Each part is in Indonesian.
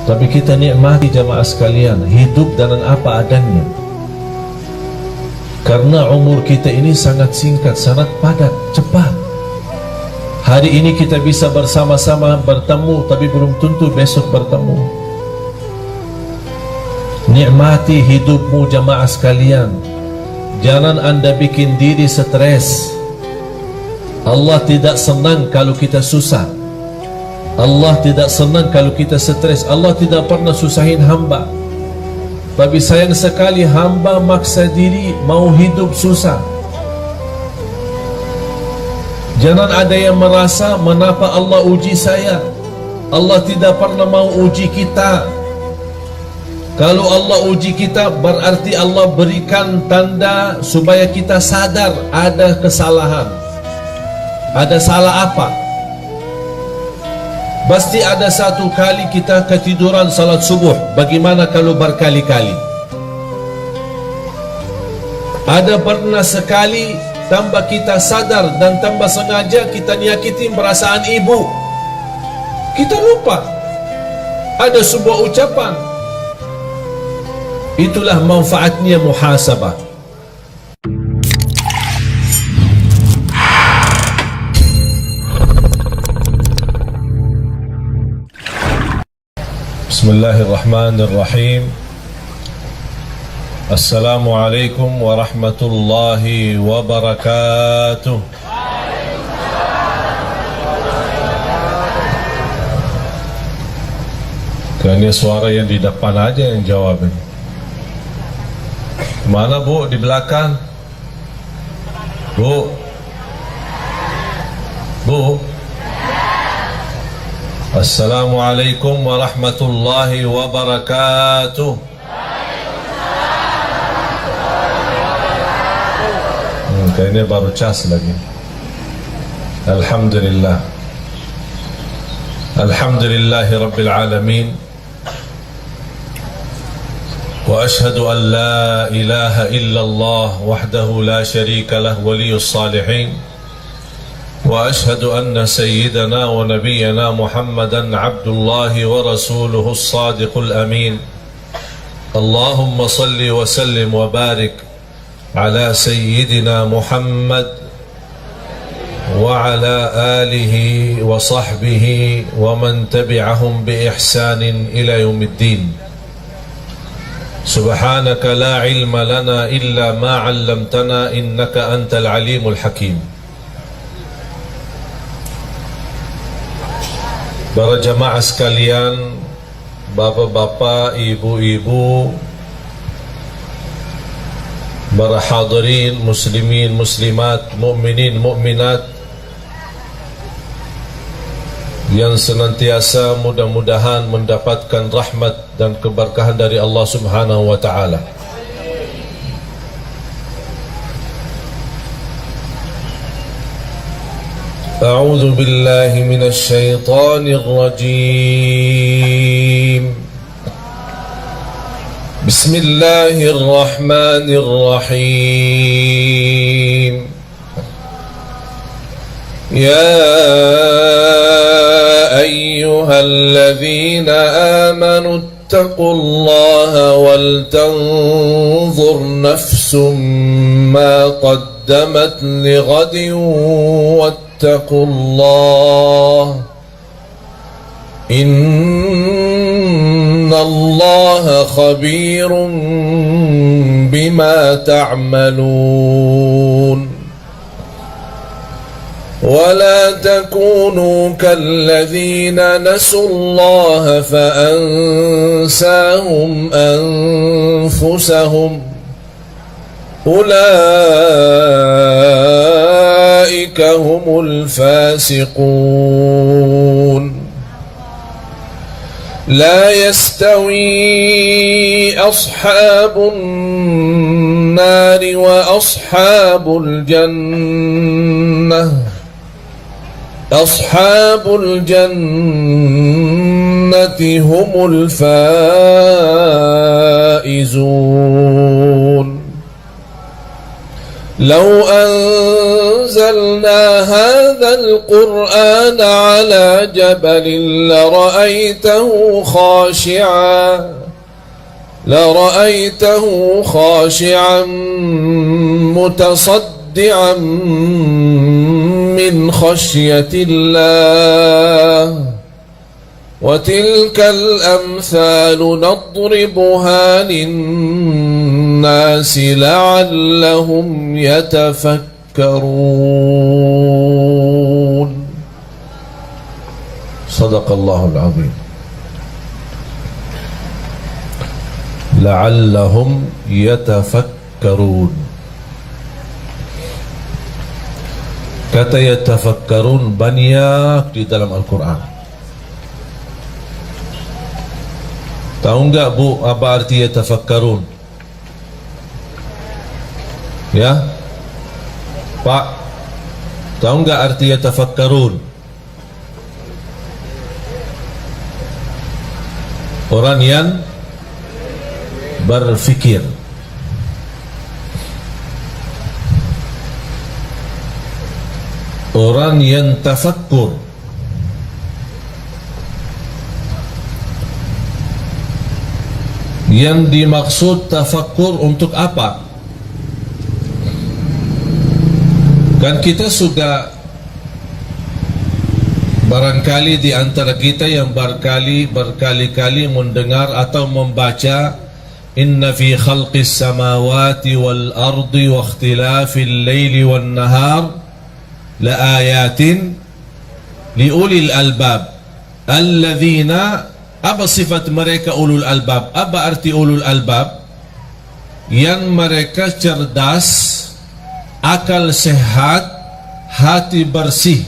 Tapi kita nikmati jamaah sekalian, hidup dengan apa adanya. Karena umur kita ini sangat singkat, sangat padat, cepat. Hari ini kita bisa bersama-sama bertemu, tapi belum tentu besok bertemu. Nikmati hidupmu jamaah sekalian. Jangan anda bikin diri stres. Allah tidak senang kalau kita susah. Allah tidak senang kalau kita stres. Allah tidak pernah susahin hamba. Tapi sayang sekali hamba maksa diri mau hidup susah. Jangan ada yang merasa mengapa Allah uji saya. Allah tidak pernah mau uji kita. Kalau Allah uji kita berarti Allah berikan tanda supaya kita sadar ada kesalahan. Ada salah apa? Pasti ada satu kali kita ketiduran salat subuh. Bagaimana kalau berkali-kali? Ada pernah sekali tanpa kita sadar dan tanpa sengaja kita nyakitin perasaan ibu. Kita lupa. Ada sebuah ucapan. Itulah manfaatnya muhasabah. Bismillahirrahmanirrahim. Assalamualaikum warahmatullahi wabarakatuh. Kayaknya suara yang di depan aja yang jawab ini. Mana bu? Di belakang? Bu? Bu? Assalamualaikum warahmatullahi wabarakatuh. Kayaknya baru cas lagi. Alhamdulillah. Alhamdulillahi Rabbil Alamin. Wa ashhadu an la ilaha illallah wahdahu la sharika lah waliyus salihin. وأشهد أن سيدنا ونبينا محمدا عبد الله ورسوله الصادق الأمين اللهم صل وسلم وبارك على سيدنا محمد وعلى آله وصحبه ومن تبعهم بإحسان إلى يوم الدين سبحانك لا علم لنا إلا ما علمتنا إنك أنت العليم الحكيم. Para jamaah sekalian, bapak-bapak, ibu-ibu, para hadirin, muslimin, muslimat, mukminin, mukminat yang senantiasa mudah-mudahan mendapatkan rahmat dan keberkahan dari Allah Subhanahu wa taala. أعوذ بالله من الشيطان الرجيم بسم الله الرحمن الرحيم يا أيها الذين آمنوا اتقوا الله ولتنظر نفس ما قدمت لغد اتقوا الله إن الله خبير بما تعملون ولا تكونوا كالذين نسوا الله فأنساهم أنفسهم أولئك هم الفاسقون لا يستوي أصحاب النار وأصحاب الجنة أصحاب الجنة هم الفائزون لو أن أنزلنا هذا القرآن على جبل لرأيته خاشعا متصدعا من خشية الله وتلك الأمثال نضربها للناس لعلهم يتفكرون. صدق الله العظيم. لعلهم يتفكرون. Kata yatafakkarun banyak di dalam Al-Quran. Tahu enggak Bu apa arti yatafakkarun? Ya Pak, tahu enggak arti yatafakkarun? Orang yang berfikir. Orang yang tafakkur. Yang dimaksud tafakkur untuk apa? Kan kita sudah barangkali di antara kita yang berkali-kali mendengar atau membaca inna fi khalqis samawati wal ardi wa ikhtilafil laili wan nahar la ayatin li ulil albab alladzina. Apa sifat mereka ulul albab? Apa arti ulul albab? Yang mereka cerdas, akal sehat, hati bersih.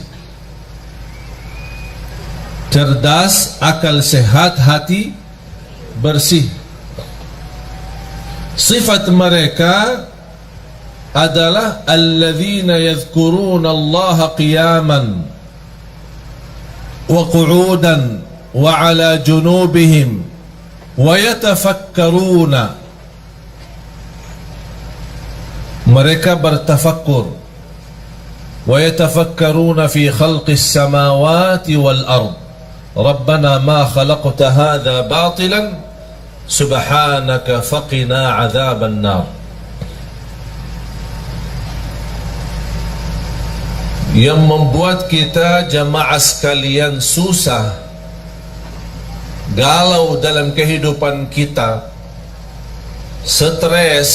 Cerdas, akal sehat, hati bersih. Sifat mereka adalah alladzina yadhkuruna Allah qiyaman wa qu'udan wa ala junubihim wa yatafakkaruna. Mereka bertafakkur. Wa yatafakkaruna fi khalqis samawati wal ard. Rabbana ma khalaqta hadha batilan subhanaka faqina adzaban nar. Yang membuat kita jamaah sekalian susah, galau dalam kehidupan kita, stres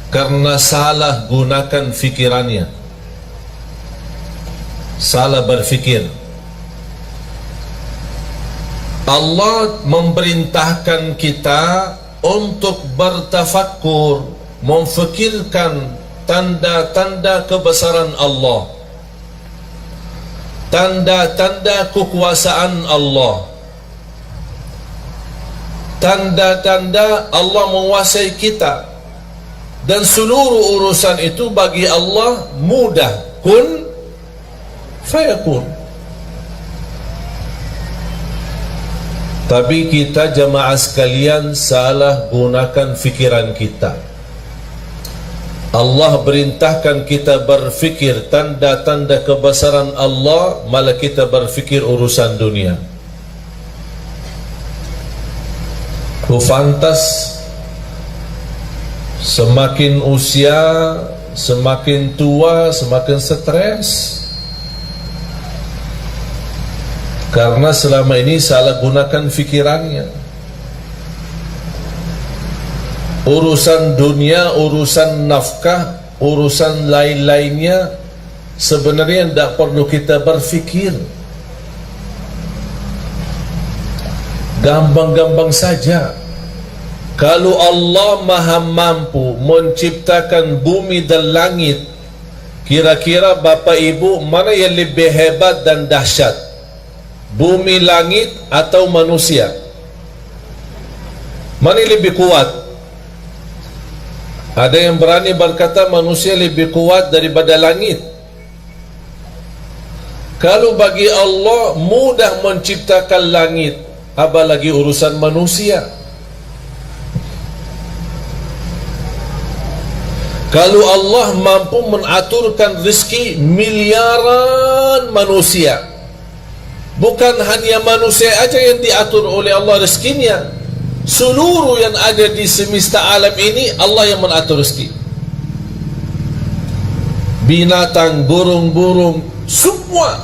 karena salah gunakan fikirannya, salah berfikir. Allah memerintahkan kita untuk bertafakkur, memfikirkan tanda-tanda kebesaran Allah, tanda-tanda kekuasaan Allah, tanda-tanda Allah menguasai kita, dan seluruh urusan itu bagi Allah mudah. Kun fayakun. Tapi kita jamaah sekalian salah gunakan fikiran kita. Allah perintahkan kita berfikir tanda-tanda kebesaran Allah, malah kita berfikir urusan dunia. Kufantas semakin usia, semakin tua, semakin stres, karena selama ini salah gunakan fikirannya. Urusan dunia, urusan nafkah, urusan lain-lainnya sebenarnya tidak perlu kita berfikir. Gampang-gampang saja. Kalau Allah maha mampu menciptakan bumi dan langit, kira-kira Bapak Ibu mana yang lebih hebat dan dahsyat? Bumi, langit atau manusia? Mana yang lebih kuat? Ada yang berani berkata manusia lebih kuat daripada langit. Kalau bagi Allah mudah menciptakan langit, apalagi urusan manusia. Kalau Allah mampu mengaturkan rezeki miliaran manusia, bukan hanya manusia aja yang diatur oleh Allah rezekinya, seluruh yang ada di semesta alam ini Allah yang mengatur rezeki. Binatang, burung-burung, semua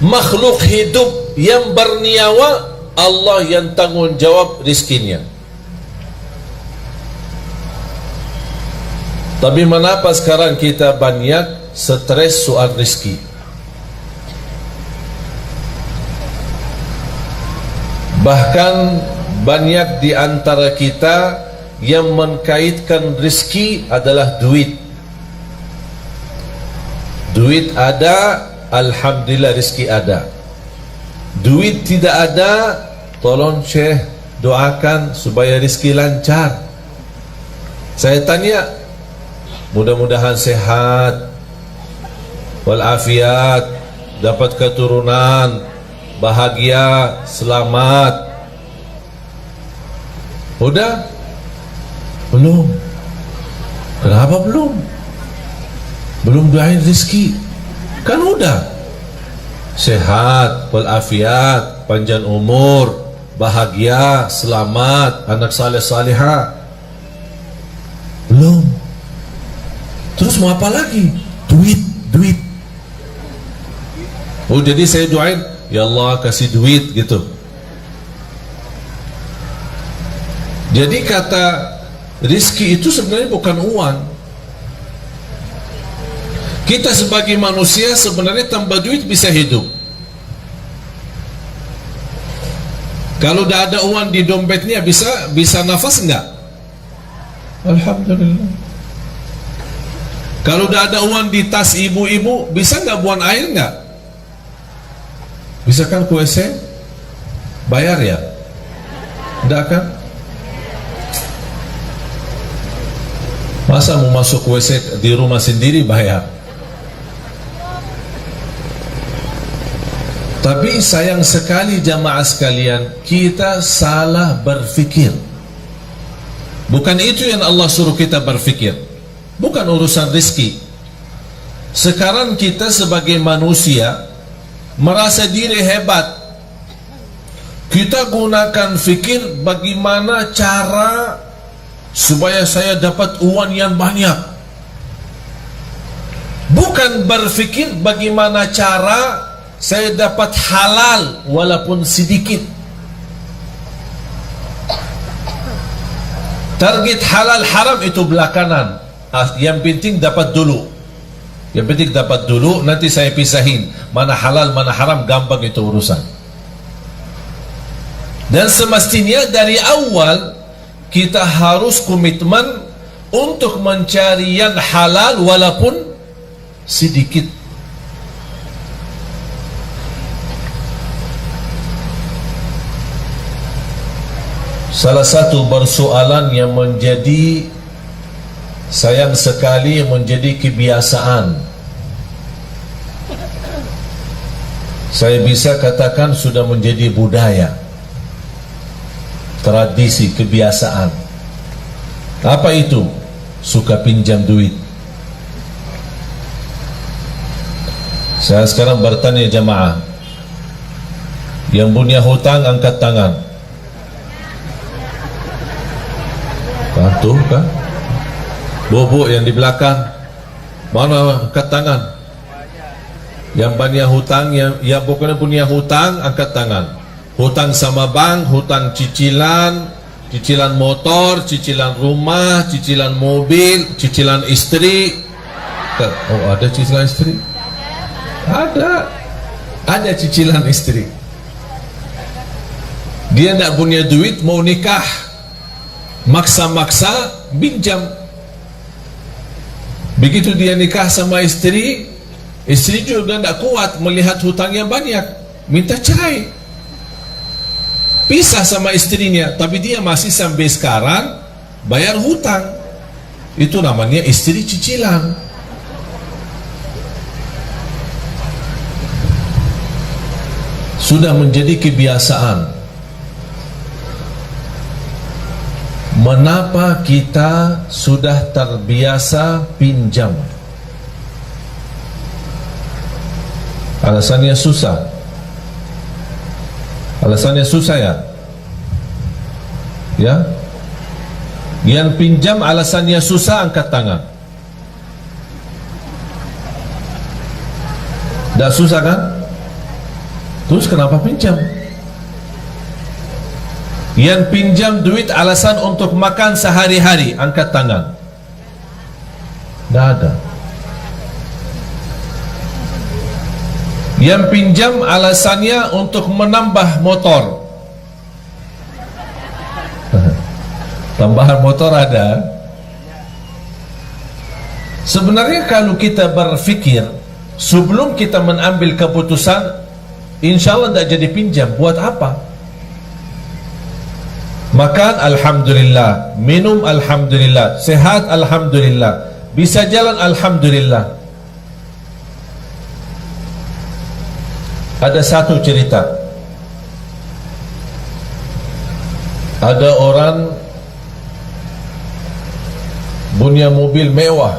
makhluk hidup yang bernyawa, Allah yang tanggung jawab rezekinya. Tapi kenapa sekarang kita banyak stres soal rezeki? Bahkan banyak di antara kita yang mengkaitkan rezeki adalah duit. Duit ada, alhamdulillah rezeki ada. Duit tidak ada, tolong Syekh doakan supaya rezeki lancar. Saya tanya, mudah-mudahan sehat walafiat, dapat keturunan, bahagia, selamat. Udah? Belum. Kenapa belum? Belum doain rezeki. Kan udah. Sehat walafiat, panjang umur, bahagia, selamat, anak saleh salihah. Belum. Terus mau apa lagi? Duit. Oh, jadi saya doain, ya Allah kasih duit gitu. Jadi kata rizki itu sebenarnya bukan uang. Kita sebagai manusia sebenarnya tanpa duit bisa hidup. Kalau tidak ada uang di dompetnya bisa nafas enggak? Alhamdulillah. Kalau tidak ada uang di tas ibu-ibu, bisa nggak buang air nggak? Bisa kan ke WC? Bayar ya? Tidak kan? Masa mau masuk WC di rumah sendiri bayar? Tapi sayang sekali jamaah sekalian, kita salah berfikir. Bukan itu yang Allah suruh kita berfikir. Bukan urusan rezeki. Sekarang kita sebagai manusia merasa diri hebat. Kita gunakan fikir bagaimana cara supaya saya dapat uang yang banyak. Bukan berfikir bagaimana cara saya dapat halal walaupun sedikit. Target halal haram itu belakangan. Yang penting dapat dulu. Yang penting dapat dulu, nanti saya pisahin mana halal mana haram, gampang itu urusan. Dan semestinya dari awal kita harus komitmen untuk mencari yang halal walaupun sedikit. Salah satu persoalan yang menjadi sayang sekali menjadi kebiasaan, saya bisa katakan sudah menjadi budaya, tradisi, kebiasaan. Apa itu? Suka pinjam duit. Saya sekarang bertanya jamaah, yang punya hutang angkat tangan. Tuh kan? Bobo yang di belakang, mana angkat tangan? Yang banyak hutang, yang pokoknya punya hutang angkat tangan. Hutang sama bank, hutang cicilan, cicilan motor, cicilan rumah, cicilan mobil, cicilan istri. Oh, ada cicilan istri? Ada cicilan istri. Dia tidak punya duit, mau nikah, maksa-maksa pinjam. Begitu dia nikah sama istri, istri juga tidak kuat melihat hutangnya banyak, minta cerai, pisah sama istrinya. Tapi dia masih sampai sekarang bayar hutang. Itu namanya istri cicilan. Sudah menjadi kebiasaan. Mengapa kita sudah terbiasa pinjam? Alasannya susah. Alasannya susah ya? Ya? Yang pinjam alasannya susah, angkat tangan. Dah susah kan? Terus kenapa pinjam? Yang pinjam duit alasan untuk makan sehari-hari, angkat tangan. Tidak ada. Yang pinjam alasannya untuk menambah motor. Tambahan motor ada. Sebenarnya kalau kita berfikir sebelum kita mengambil keputusan, insya Allah tidak jadi pinjam. Buat apa? Makan alhamdulillah, minum alhamdulillah, sehat alhamdulillah, bisa jalan alhamdulillah. Ada satu cerita. Ada orang punya mobil mewah,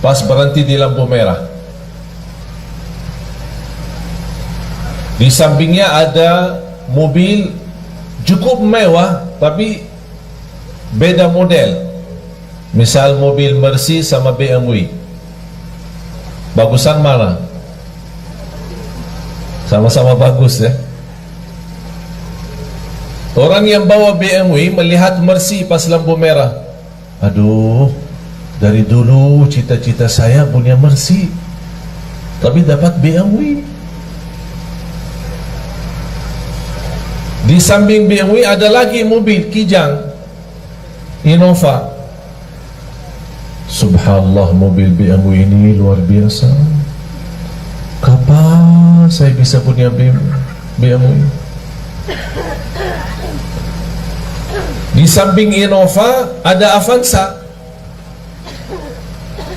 pas berhenti di lampu merah. Di sampingnya ada mobil cukup mewah tapi beda model. Misal mobil Mercy sama BMW, bagusan mana? Sama-sama bagus ya. Orang yang bawa BMW melihat Mercy pas lampu merah. Aduh, dari dulu cita-cita saya punya Mercy, tapi dapat BMW. Di samping BMW ada lagi mobil Kijang, Innova. Subhanallah, mobil BMW ini luar biasa. Kapan saya bisa punya BMW? Di samping Innova ada Avanza.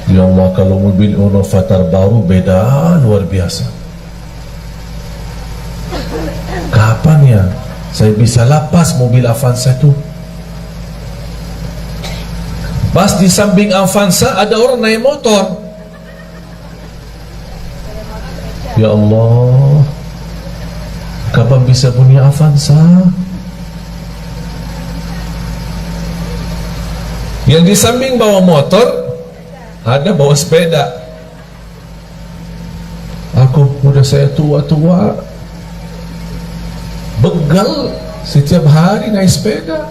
Ya Allah, kalau mobil Innova terbaru beda luar biasa. Kapan ya saya bisa lapas mobil Avanza itu? Pas di samping Avanza ada orang naik motor. Ya Allah, kapan bisa punya Avanza? Yang di samping bawa motor, ada bawa sepeda. Aku udah saya tua-tua, begal setiap hari naik sepeda.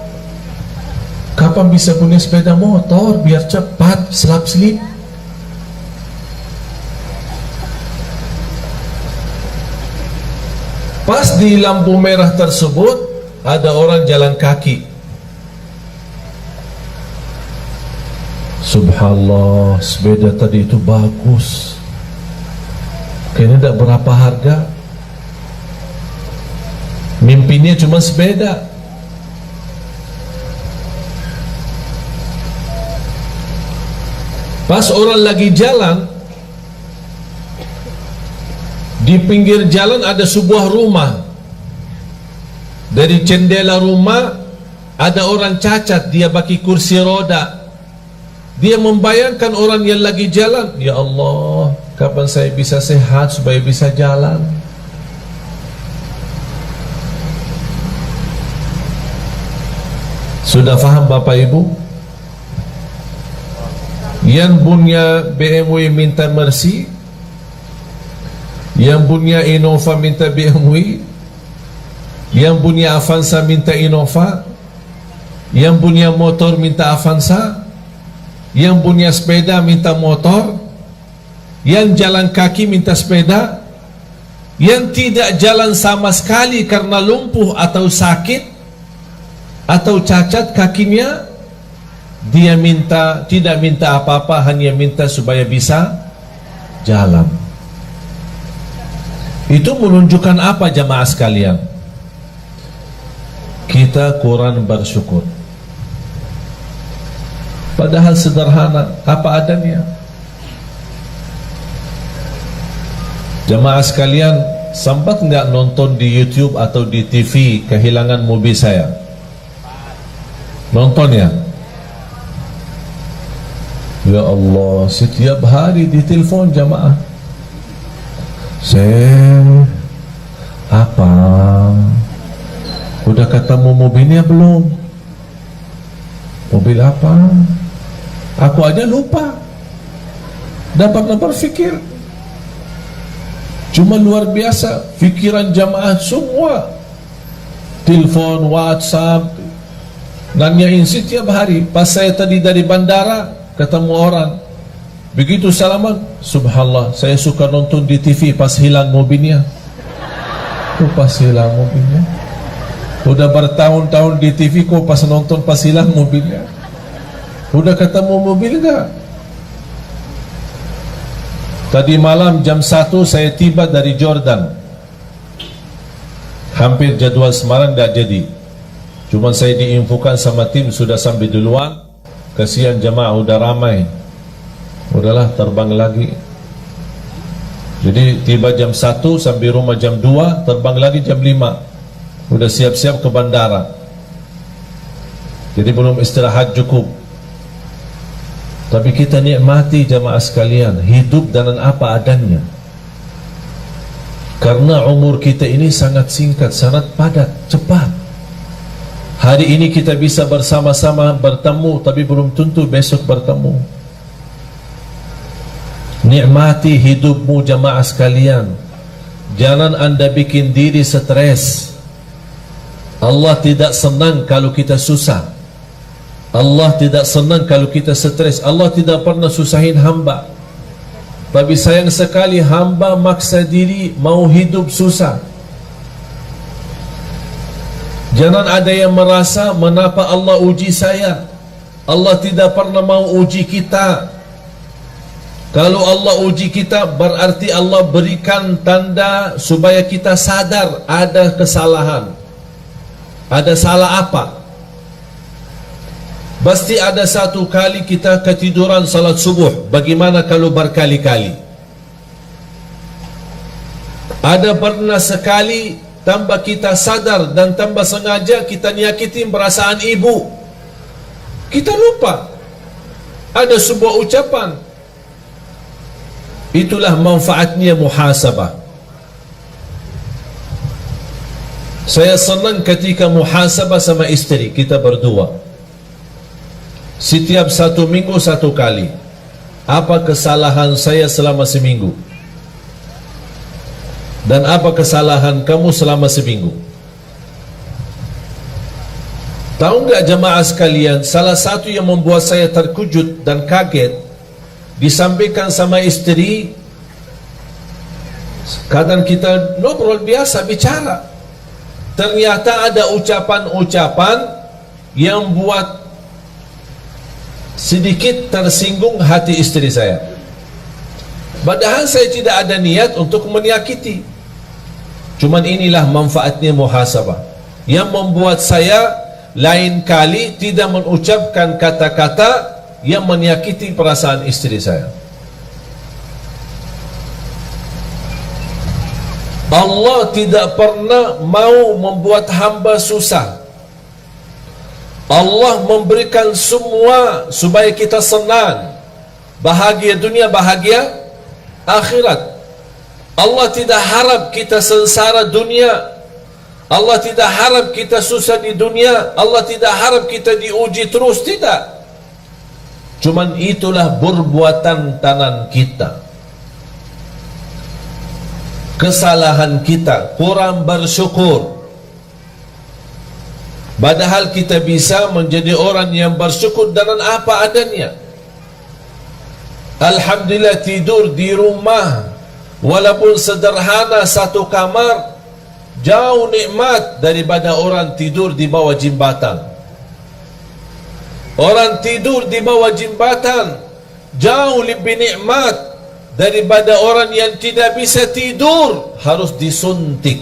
Kapan bisa punya sepeda motor biar cepat selap-selip? Pas di lampu merah tersebut ada orang jalan kaki. Subhanallah, sepeda tadi itu bagus, kayaknya tidak berapa harga. Mimpinya cuma sepeda. Pas orang lagi jalan, di pinggir jalan ada sebuah rumah. Dari jendela rumah ada orang cacat, dia pakai kursi roda. Dia membayangkan orang yang lagi jalan, ya Allah, kapan saya bisa sehat supaya bisa jalan? Sudah faham Bapak Ibu? Yang punya BMW minta Mercy, yang punya Innova minta BMW, yang punya Avanza minta Innova, yang punya motor minta Avanza, yang punya sepeda minta motor, yang jalan kaki minta sepeda, yang tidak jalan sama sekali karena lumpuh atau sakit atau cacat kakinya, dia minta, tidak minta apa-apa, hanya minta supaya bisa jalan. Itu menunjukkan apa jamaah sekalian? Kita kurang bersyukur. Padahal sederhana, apa adanya. Jamaah sekalian, sempat nggak nonton di YouTube atau di TV kehilangan mobil saya? Nonton ya? Ya Allah, setiap hari ditelepon jamaah. Apa? Udah ketemu mobilnya belum? Mobil apa? Aku aja lupa. Dapat berpikir. Cuma luar biasa fikiran jamaah semua. Telepon, WhatsApp, nanyain setiap hari. Pas saya tadi dari bandara ketemu orang, begitu salaman, subhanallah, saya suka nonton di TV pas hilang mobilnya. Pas hilang mobilnya. Udah bertahun-tahun di TV kok pas nonton pas hilang mobilnya. Udah ketemu mobil enggak? Tadi malam jam 1 saya tiba dari Jordan. Hampir jadwal Semarang enggak jadi. Cuma saya diinfokan sama tim sudah sampai duluan. Kasihan jemaah udah ramai. Udahlah terbang lagi. Jadi tiba jam 1 sampai rumah jam 2, terbang lagi jam 5. Udah siap-siap ke bandara. Jadi belum istirahat cukup. Tapi kita nikmati jamaah sekalian, hidup dengan apa adanya. Karena umur kita ini sangat singkat, sangat padat, cepat. Hari ini kita bisa bersama-sama bertemu, tapi belum tentu besok bertemu. Nikmati hidupmu jamaah sekalian. Jangan anda bikin diri stres. Allah tidak senang kalau kita susah. Allah tidak senang kalau kita stres. Allah tidak pernah susahin hamba. Tapi sayang sekali hamba maksa diri mau hidup susah. Jangan ada yang merasa mengapa Allah uji saya. Allah tidak pernah mau uji kita. Kalau Allah uji kita berarti Allah berikan tanda supaya kita sadar ada kesalahan. Ada salah apa? Pasti ada satu kali kita ketiduran salat subuh. Bagaimana kalau berkali-kali? Ada pernah sekali tanpa kita sadar dan tanpa sengaja kita nyakitin perasaan ibu. Kita lupa. Ada sebuah ucapan. Itulah manfaatnya muhasabah. Saya senang ketika muhasabah sama istri kita berdua. Setiap 1 minggu 1 kali. Apa kesalahan saya selama seminggu? Dan apa kesalahan kamu selama seminggu? Tahu enggak jemaah sekalian, salah satu yang membuat saya terkejut dan kaget, disampaikan sama istri, kadang kita ngobrol biasa bicara, ternyata ada ucapan-ucapan yang buat sedikit tersinggung hati istri saya. Padahal saya tidak ada niat untuk menyakiti. Cuman inilah manfaatnya muhasabah yang membuat saya lain kali tidak mengucapkan kata-kata yang menyakiti perasaan istri saya. Allah tidak pernah mau membuat hamba susah. Allah memberikan semua supaya kita senang, bahagia dunia, bahagia akhirat. Allah tidak harap kita sengsara dunia. Allah tidak harap kita susah di dunia. Allah tidak harap kita diuji terus, tidak. Cuman itulah perbuatan tangan kita, kesalahan kita, kurang bersyukur. Padahal kita bisa menjadi orang yang bersyukur dengan apa adanya. Alhamdulillah tidur di rumah, walaupun sederhana 1 kamar, jauh nikmat daripada orang tidur di bawah jembatan. Orang tidur di bawah jembatan jauh lebih nikmat daripada orang yang tidak bisa tidur, harus disuntik.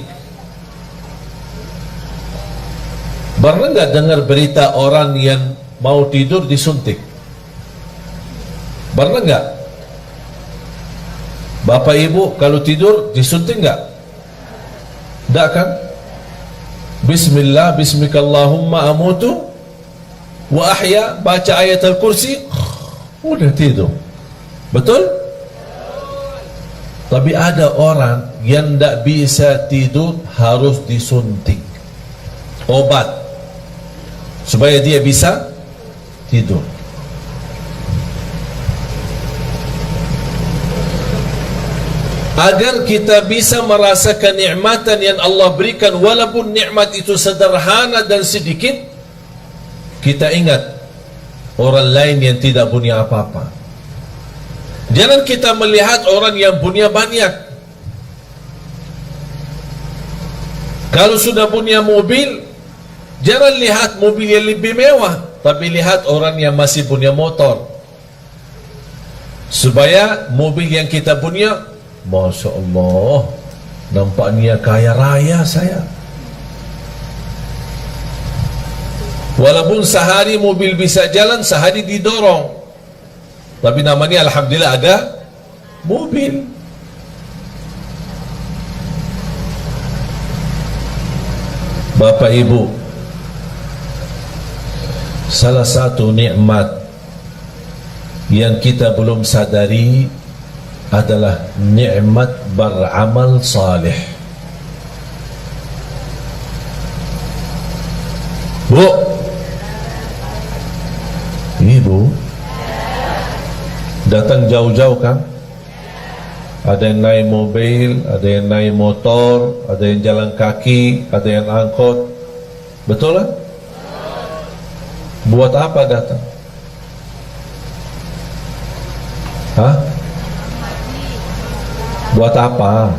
Pernah enggak dengar berita orang yang mau tidur disuntik? Pernah enggak? Bapak ibu kalau tidur disuntik enggak? Enggak kan? Bismillah, bismikallahumma amutu wa ahya, baca ayat al-kursi, udah tidur. Betul? Tapi ada orang yang tidak bisa tidur, harus disuntik obat supaya dia bisa tidur. Agar kita bisa merasakan nikmatan yang Allah berikan, walaupun nikmat itu sederhana dan sedikit, kita ingat orang lain yang tidak punya apa-apa. Jangan kita melihat orang yang punya banyak. Kalau sudah punya mobil, jangan lihat mobil yang lebih mewah, tapi lihat orang yang masih punya motor. Supaya mobil yang kita punya, Masya Allah, nampaknya kaya raya saya. Walaupun sehari mobil bisa jalan, sehari didorong, tapi namanya alhamdulillah ada mobil. Bapak Ibu, salah satu nikmat yang kita belum sadari adalah nikmat beramal saleh. Bu, Ibu datang jauh-jauh kan? Ada yang naik mobil, ada yang naik motor, ada yang jalan kaki, ada yang angkot. Betul kan? Buat apa datang? Hah? Buat apa?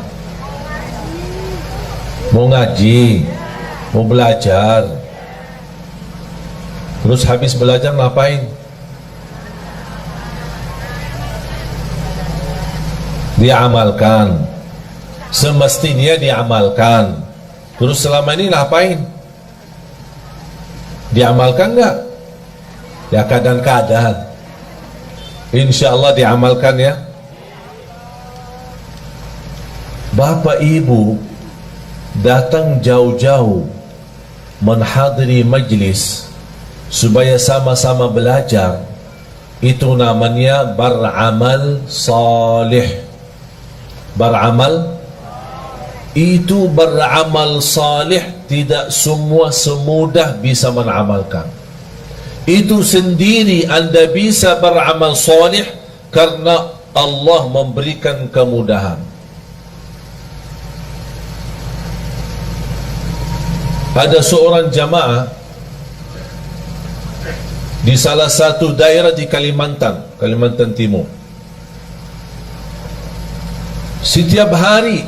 Mau ngaji, mau belajar. Terus habis belajar ngapain? Diamalkan. Semestinya diamalkan. Terus selama ini ngapain? Diamalkan enggak? Ya kadang-kadang. Insya Allah diamalkan ya. Bapak Ibu datang jauh-jauh menghadiri majlis supaya sama-sama belajar, itu namanya beramal salih. Beramal itu beramal salih, tidak semua semudah bisa mengamalkan. Itu sendiri Anda bisa beramal salih karena Allah memberikan kemudahan. Ada seorang jamaah di salah satu daerah di Kalimantan Timur. Setiap hari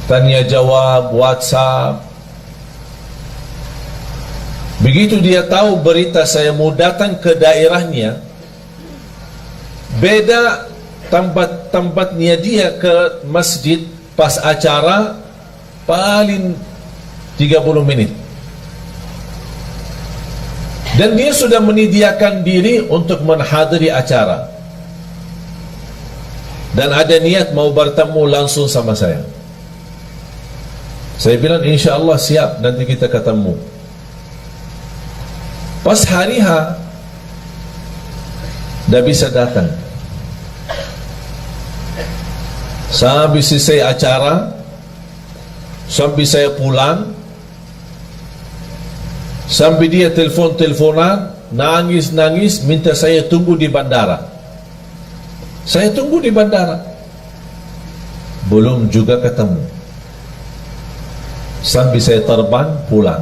tanya jawab, WhatsApp. Begitu dia tahu berita saya mau datang ke daerahnya, beda tempatnya dia ke masjid pas acara paling 30 menit. Dan dia sudah menyediakan diri untuk menghadiri acara. Dan ada niat mau bertemu langsung sama saya. Saya bilang insya Allah siap, nanti kita ketemu. Pas hari H dah bisa datang. Sampai selesai acara, sampai saya pulang, sampai dia telefon-teleponan, nangis-nangis, minta saya tunggu di bandara. Saya tunggu di bandara, belum juga ketemu. Sampai saya terbang pulang.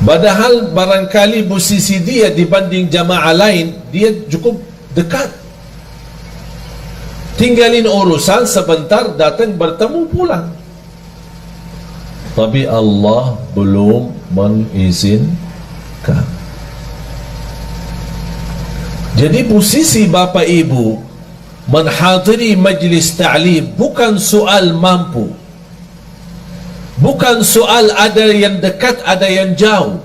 Padahal barangkali posisi dia dibanding jamaah lain, dia cukup dekat. Tinggalin urusan sebentar, datang bertemu pulang. Tapi Allah belum mengizinkan. Jadi posisi Bapak Ibu menghadiri majlis ta'lim bukan soal mampu, bukan soal ada yang dekat ada yang jauh,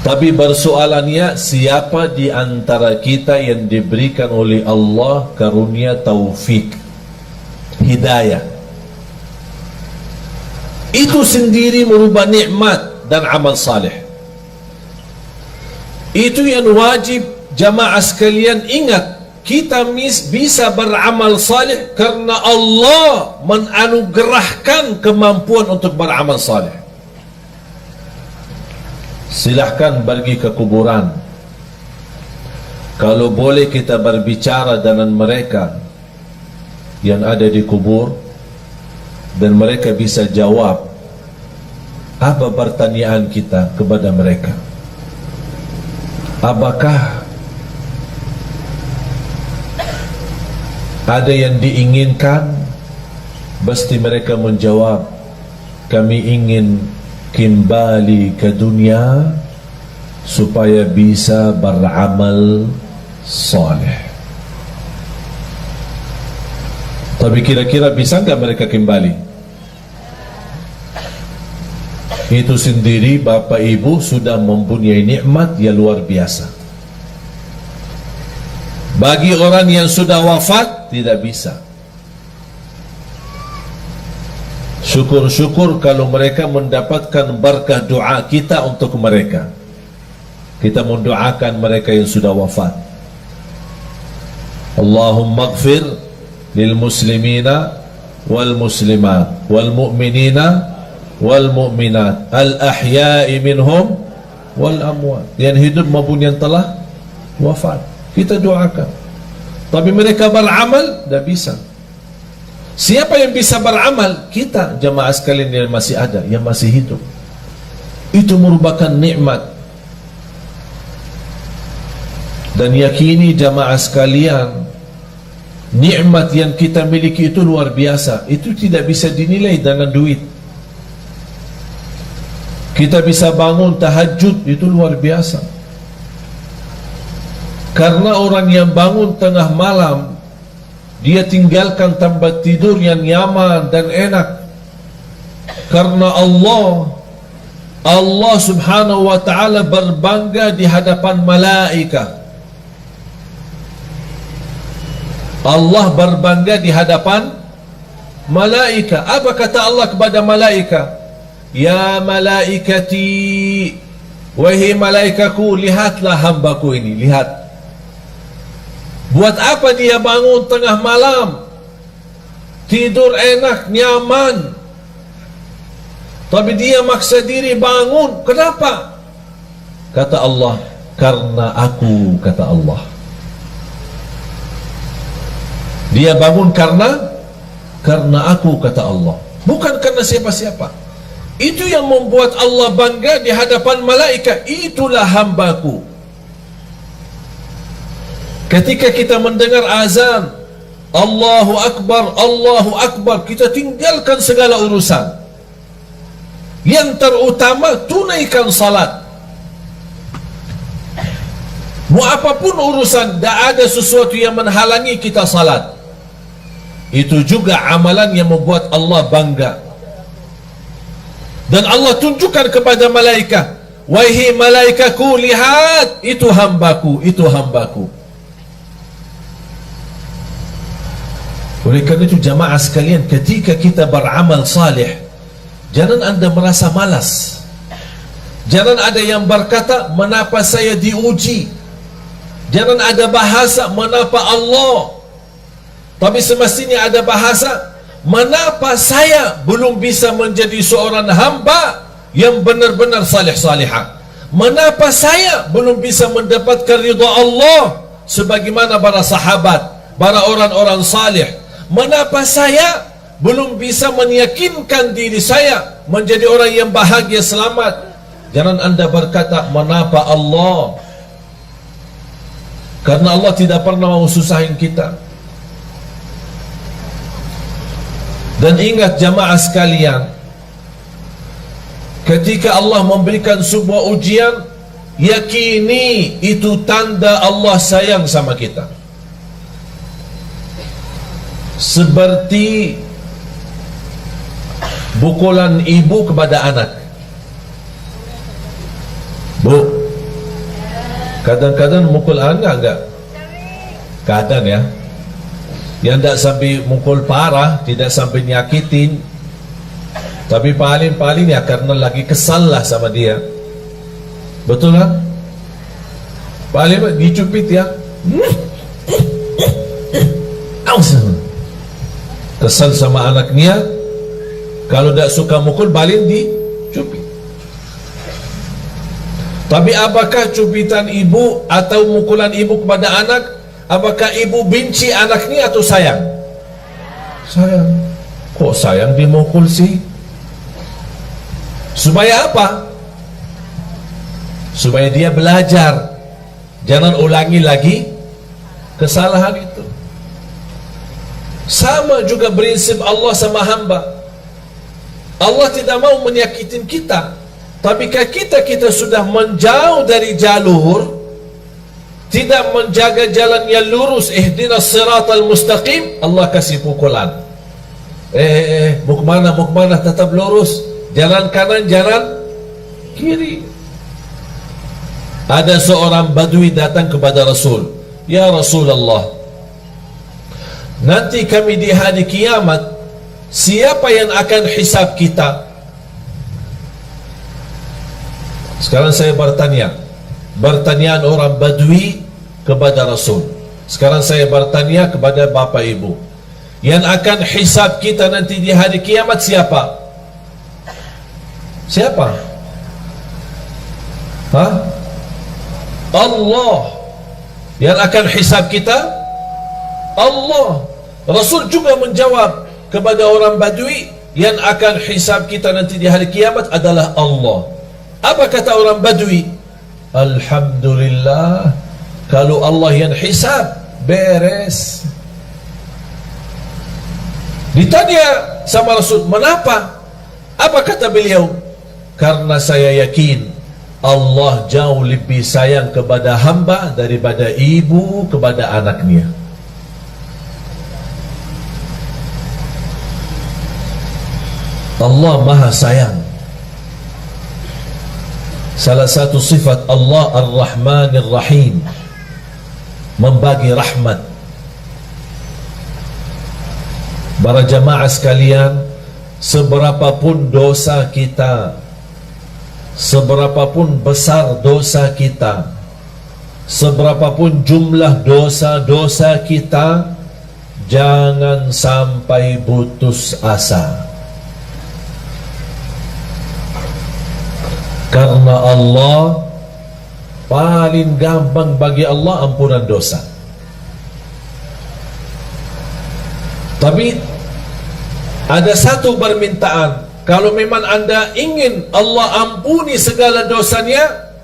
tapi bersoalannya siapa di antara kita yang diberikan oleh Allah karunia taufik, hidayah. Itu sendiri merubah nikmat dan amal saleh. Itu yang wajib jamaah sekalian ingat. Kita bisa beramal saleh karena Allah menganugerahkan kemampuan untuk beramal saleh. Silahkan pergi ke kuburan. Kalau boleh kita berbicara dengan mereka yang ada di kubur, dan mereka bisa jawab apa pertanyaan kita kepada mereka. Apakah ada yang diinginkan? Pasti mereka menjawab, kami ingin kembali ke dunia supaya bisa beramal saleh. Tapi kira-kira bisa enggak mereka kembali? Itu sendiri Bapak Ibu sudah mempunyai nikmat yang luar biasa. Bagi orang yang sudah wafat tidak bisa. Syukur-syukur kalau mereka mendapatkan berkah doa kita untuk mereka. Kita mendoakan mereka yang sudah wafat. Allahumma ighfir lil muslimina wal muslimat wal mu'minina wal mu'minat al ahya'i minhum wal amwat. Yang hidup maupun yang telah wafat, kita doakan. Tapi mereka beramal tidak bisa. Siapa yang bisa beramal? Kita, jamaah sekalian yang masih ada, yang masih hidup. Itu merupakan nikmat. Dan yakini jamaah sekalian, nikmat yang kita miliki itu luar biasa. Itu tidak bisa dinilai dengan duit. Kita bisa bangun tahajud, itu luar biasa. Karena orang yang bangun tengah malam, dia tinggalkan tempat tidur yang nyaman dan enak. Karena Allah subhanahu wa ta'ala berbangga di hadapan malaikat. Allah berbangga di hadapan malaikat. Apa kata Allah kepada malaikat? Ya malaikati, wahai malaikatku, lihatlah hambaku ini, lihat. Buat apa dia bangun tengah malam, tidur enak, nyaman, tapi dia maksa diri bangun. Kenapa? Kata Allah, karena aku, kata Allah. Dia bangun karena aku, kata Allah, bukan karena siapa-siapa. Itu yang membuat Allah bangga di hadapan malaikat. Itulah hambaku. Ketika kita mendengar azan Allahu Akbar, Allahu Akbar, kita tinggalkan segala urusan. Yang terutama, tunaikan salat. Mau apapun urusan, tidak ada sesuatu yang menghalangi kita salat. Itu juga amalan yang membuat Allah bangga. Dan Allah tunjukkan kepada malaikat, wahai malaikatku, lihat, itu hambaku, itu hambaku. Oleh karena itu jamaah sekalian, ketika kita beramal saleh, jangan anda merasa malas. Jangan ada yang berkata, mengapa saya diuji? Jangan ada bahasa, mengapa Allah? Tapi semestinya ada bahasa, mengapa saya belum bisa menjadi seorang hamba yang benar-benar saleh-salihah? Mengapa saya belum bisa mendapatkan ridha Allah sebagaimana para sahabat, para orang-orang saleh? Mengapa saya belum bisa meyakinkan diri saya menjadi orang yang bahagia selamat? Jangan anda berkata, mengapa Allah? Karena Allah tidak pernah mau susahin kita. Dan ingat jamaah sekalian, ketika Allah memberikan sebuah ujian, yakini itu tanda Allah sayang sama kita. Seperti pukulan ibu kepada anak. Bu, kadang-kadang mukul anak enggak? Kadang ya. Yang tidak sampai mukul parah, tidak sampai nyakitin. Tapi paling-paling ya karena lagi kesal lah sama dia. Betul kan? Paling dicubit ya. Kesal sama anaknya. Kalau tak suka mukul, balik dicubit. Tapi apakah cubitan ibu atau mukulan ibu kepada anak, apakah ibu benci anaknya atau sayang? Sayang. Kok sayang dimukul sih? Supaya apa? Supaya dia belajar, jangan ulangi lagi kesalahan itu. Sama juga prinsip Allah sama hamba. Allah tidak mau menyakitin kita. Tapi kalau kita sudah menjauh dari jalur, tidak menjaga jalan yang lurus, ihdinas siratal mustaqim, Allah kasih pukulan. Mau kemana, tetap lurus. Jalan kanan, jalan kiri. Ada seorang badui datang kepada Rasul. Ya Rasulullah, nanti kami di hari kiamat, siapa yang akan hisab kita? Sekarang saya bertanya, pertanyaan orang badui kepada Rasul. Sekarang saya bertanya kepada bapak ibu, yang akan hisab kita nanti di hari kiamat siapa? Siapa? Hah? Allah. Yang akan hisab kita Allah. Rasul juga menjawab kepada orang badui, yang akan hisab kita nanti di hari kiamat adalah Allah. Apa kata orang badui? Alhamdulillah, kalau Allah yang hisab, beres. Ditanya sama Rasul, kenapa? Apa kata beliau? Karena saya yakin Allah jauh lebih sayang kepada hamba daripada ibu kepada anaknya. Allah maha sayang. Salah satu sifat Allah Ar-Rahmanir Rahim, membagi rahmat. Para jamaah sekalian, seberapapun dosa kita, seberapapun besar dosa kita, seberapapun jumlah dosa-dosa kita, jangan sampai putus asa. Karena Allah, paling gampang bagi Allah ampunan dosa. Tapi ada satu permintaan, kalau memang anda ingin Allah ampuni segala dosanya,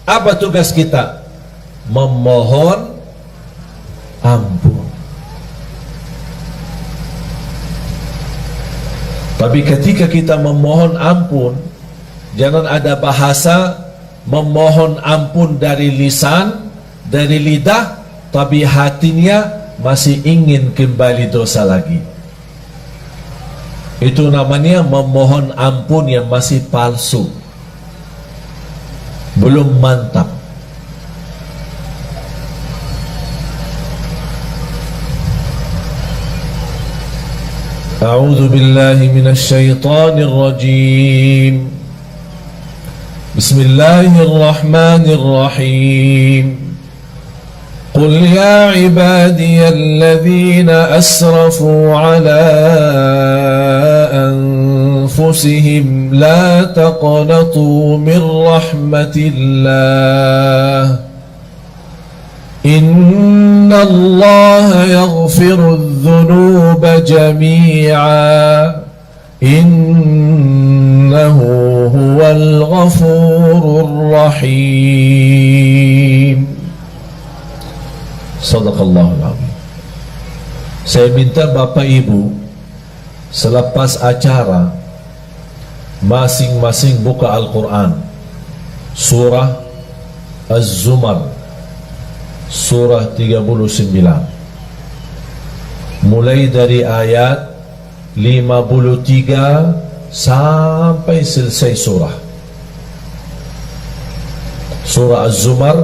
apa tugas kita? Memohon ampun. Tapi ketika kita memohon ampun, jangan ada bahasa memohon ampun dari lisan, dari lidah, tapi hatinya masih ingin kembali dosa lagi. Itu namanya memohon ampun yang masih palsu, belum mantap. A'udzu billahi minasy syaithanir rajim. Bismillahirrahmanirrahim. قل يا عبادي الذين أسرفوا على أنفسهم لا تقنطوا من رحمة الله إن الله يغفر الذنوب جميعا إنه هو الغفور الرحيم. Sadaqallahul Azim. Saya minta Bapak Ibu selepas acara masing-masing buka Al-Quran, surah Az-Zumar, surah 39, mulai dari ayat 53 sampai selesai surah. Surah Az-Zumar,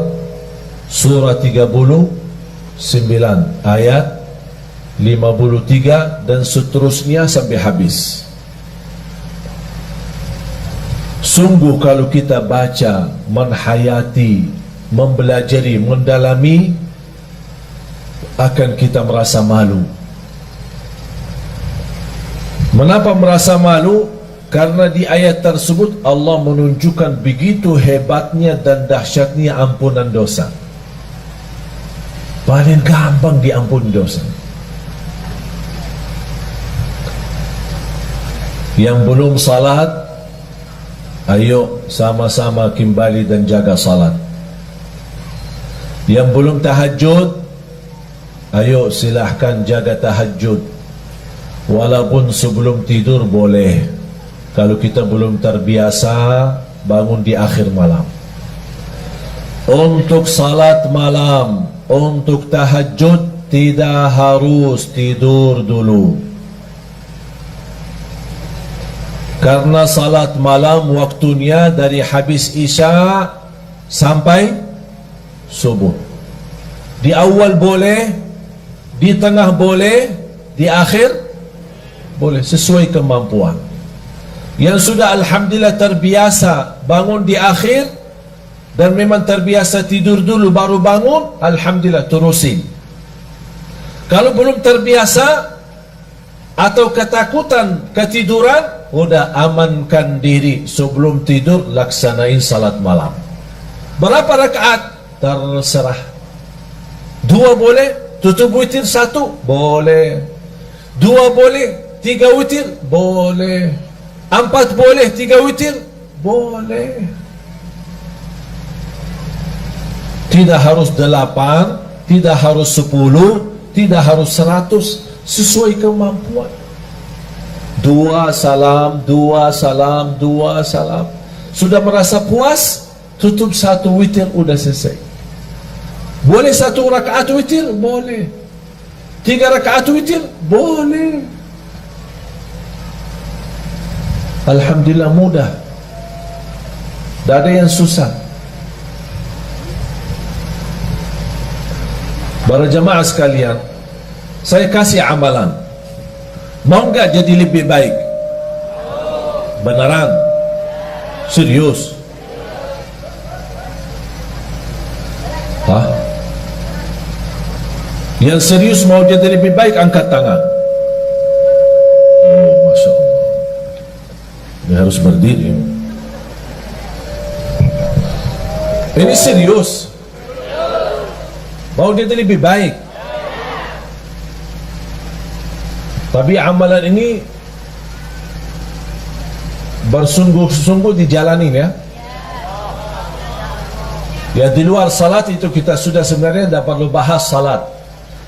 surah 39 ayat 53 dan seterusnya sampai habis. Sungguh kalau kita baca, menhayati, mempelajari, mendalami, akan kita merasa malu. Mengapa merasa malu? Karena di ayat tersebut Allah menunjukkan begitu hebatnya dan dahsyatnya ampunan dosa. Paling gampang diampuni dosa. Yang belum salat, ayo sama-sama kembali dan jaga salat. Yang belum tahajud, ayo silahkan jaga tahajud. Walaupun sebelum tidur boleh. Kalau kita belum terbiasa bangun di akhir malam. Untuk salat malam, untuk tahajud tidak harus tidur dulu. Karena salat malam waktunya dari habis Isya sampai subuh. Di awal boleh, di tengah boleh, di akhir boleh, sesuai kemampuan. Yang sudah alhamdulillah terbiasa bangun di akhir dan memang terbiasa tidur dulu baru bangun, alhamdulillah terusin. Kalau belum terbiasa atau ketakutan ketiduran, udah amankan diri sebelum tidur, laksanain salat malam. Berapa rakaat? Terserah. 2 boleh, tutup witir 1 boleh. 2 boleh, 3 witir boleh. 4 boleh, 3 witir boleh. Tidak harus 8, tidak harus 10, tidak harus 100, sesuai kemampuan. 2 salam, 2 salam, 2 salam. Sudah merasa puas, tutup 1 witir, udah selesai. Boleh 1 rakaat witir? Boleh. 3 rakaat witir? Boleh. Alhamdulillah mudah. Tak ada yang susah. Para jamaah sekalian, saya kasih amalan. Mau enggak jadi lebih baik? Beneran? Serius? Hah? Yang serius mau jadi lebih baik, angkat tangan. Oh, Masya Allah. Ini harus berdiri. Ini serius. Mau dia lebih baik. Tapi amalan ini bersungguh-sungguh dijalanin ya. Ya di luar salat itu kita sudah sebenarnya tidak perlu bahas salat.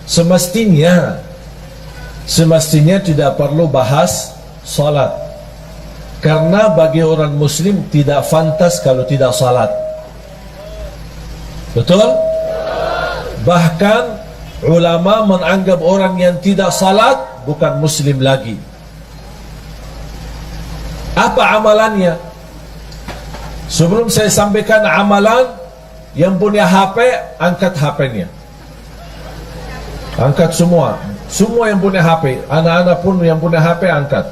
Semestinya tidak perlu bahas salat. Karena bagi orang muslim tidak fantas kalau tidak salat. Betul? Bahkan ulama menganggap orang yang tidak salat bukan muslim lagi. Apa amalannya? Sebelum saya sampaikan amalan, yang punya HP, angkat HP-nya. Angkat semua. Semua yang punya HP. Anak-anak pun yang punya HP, angkat.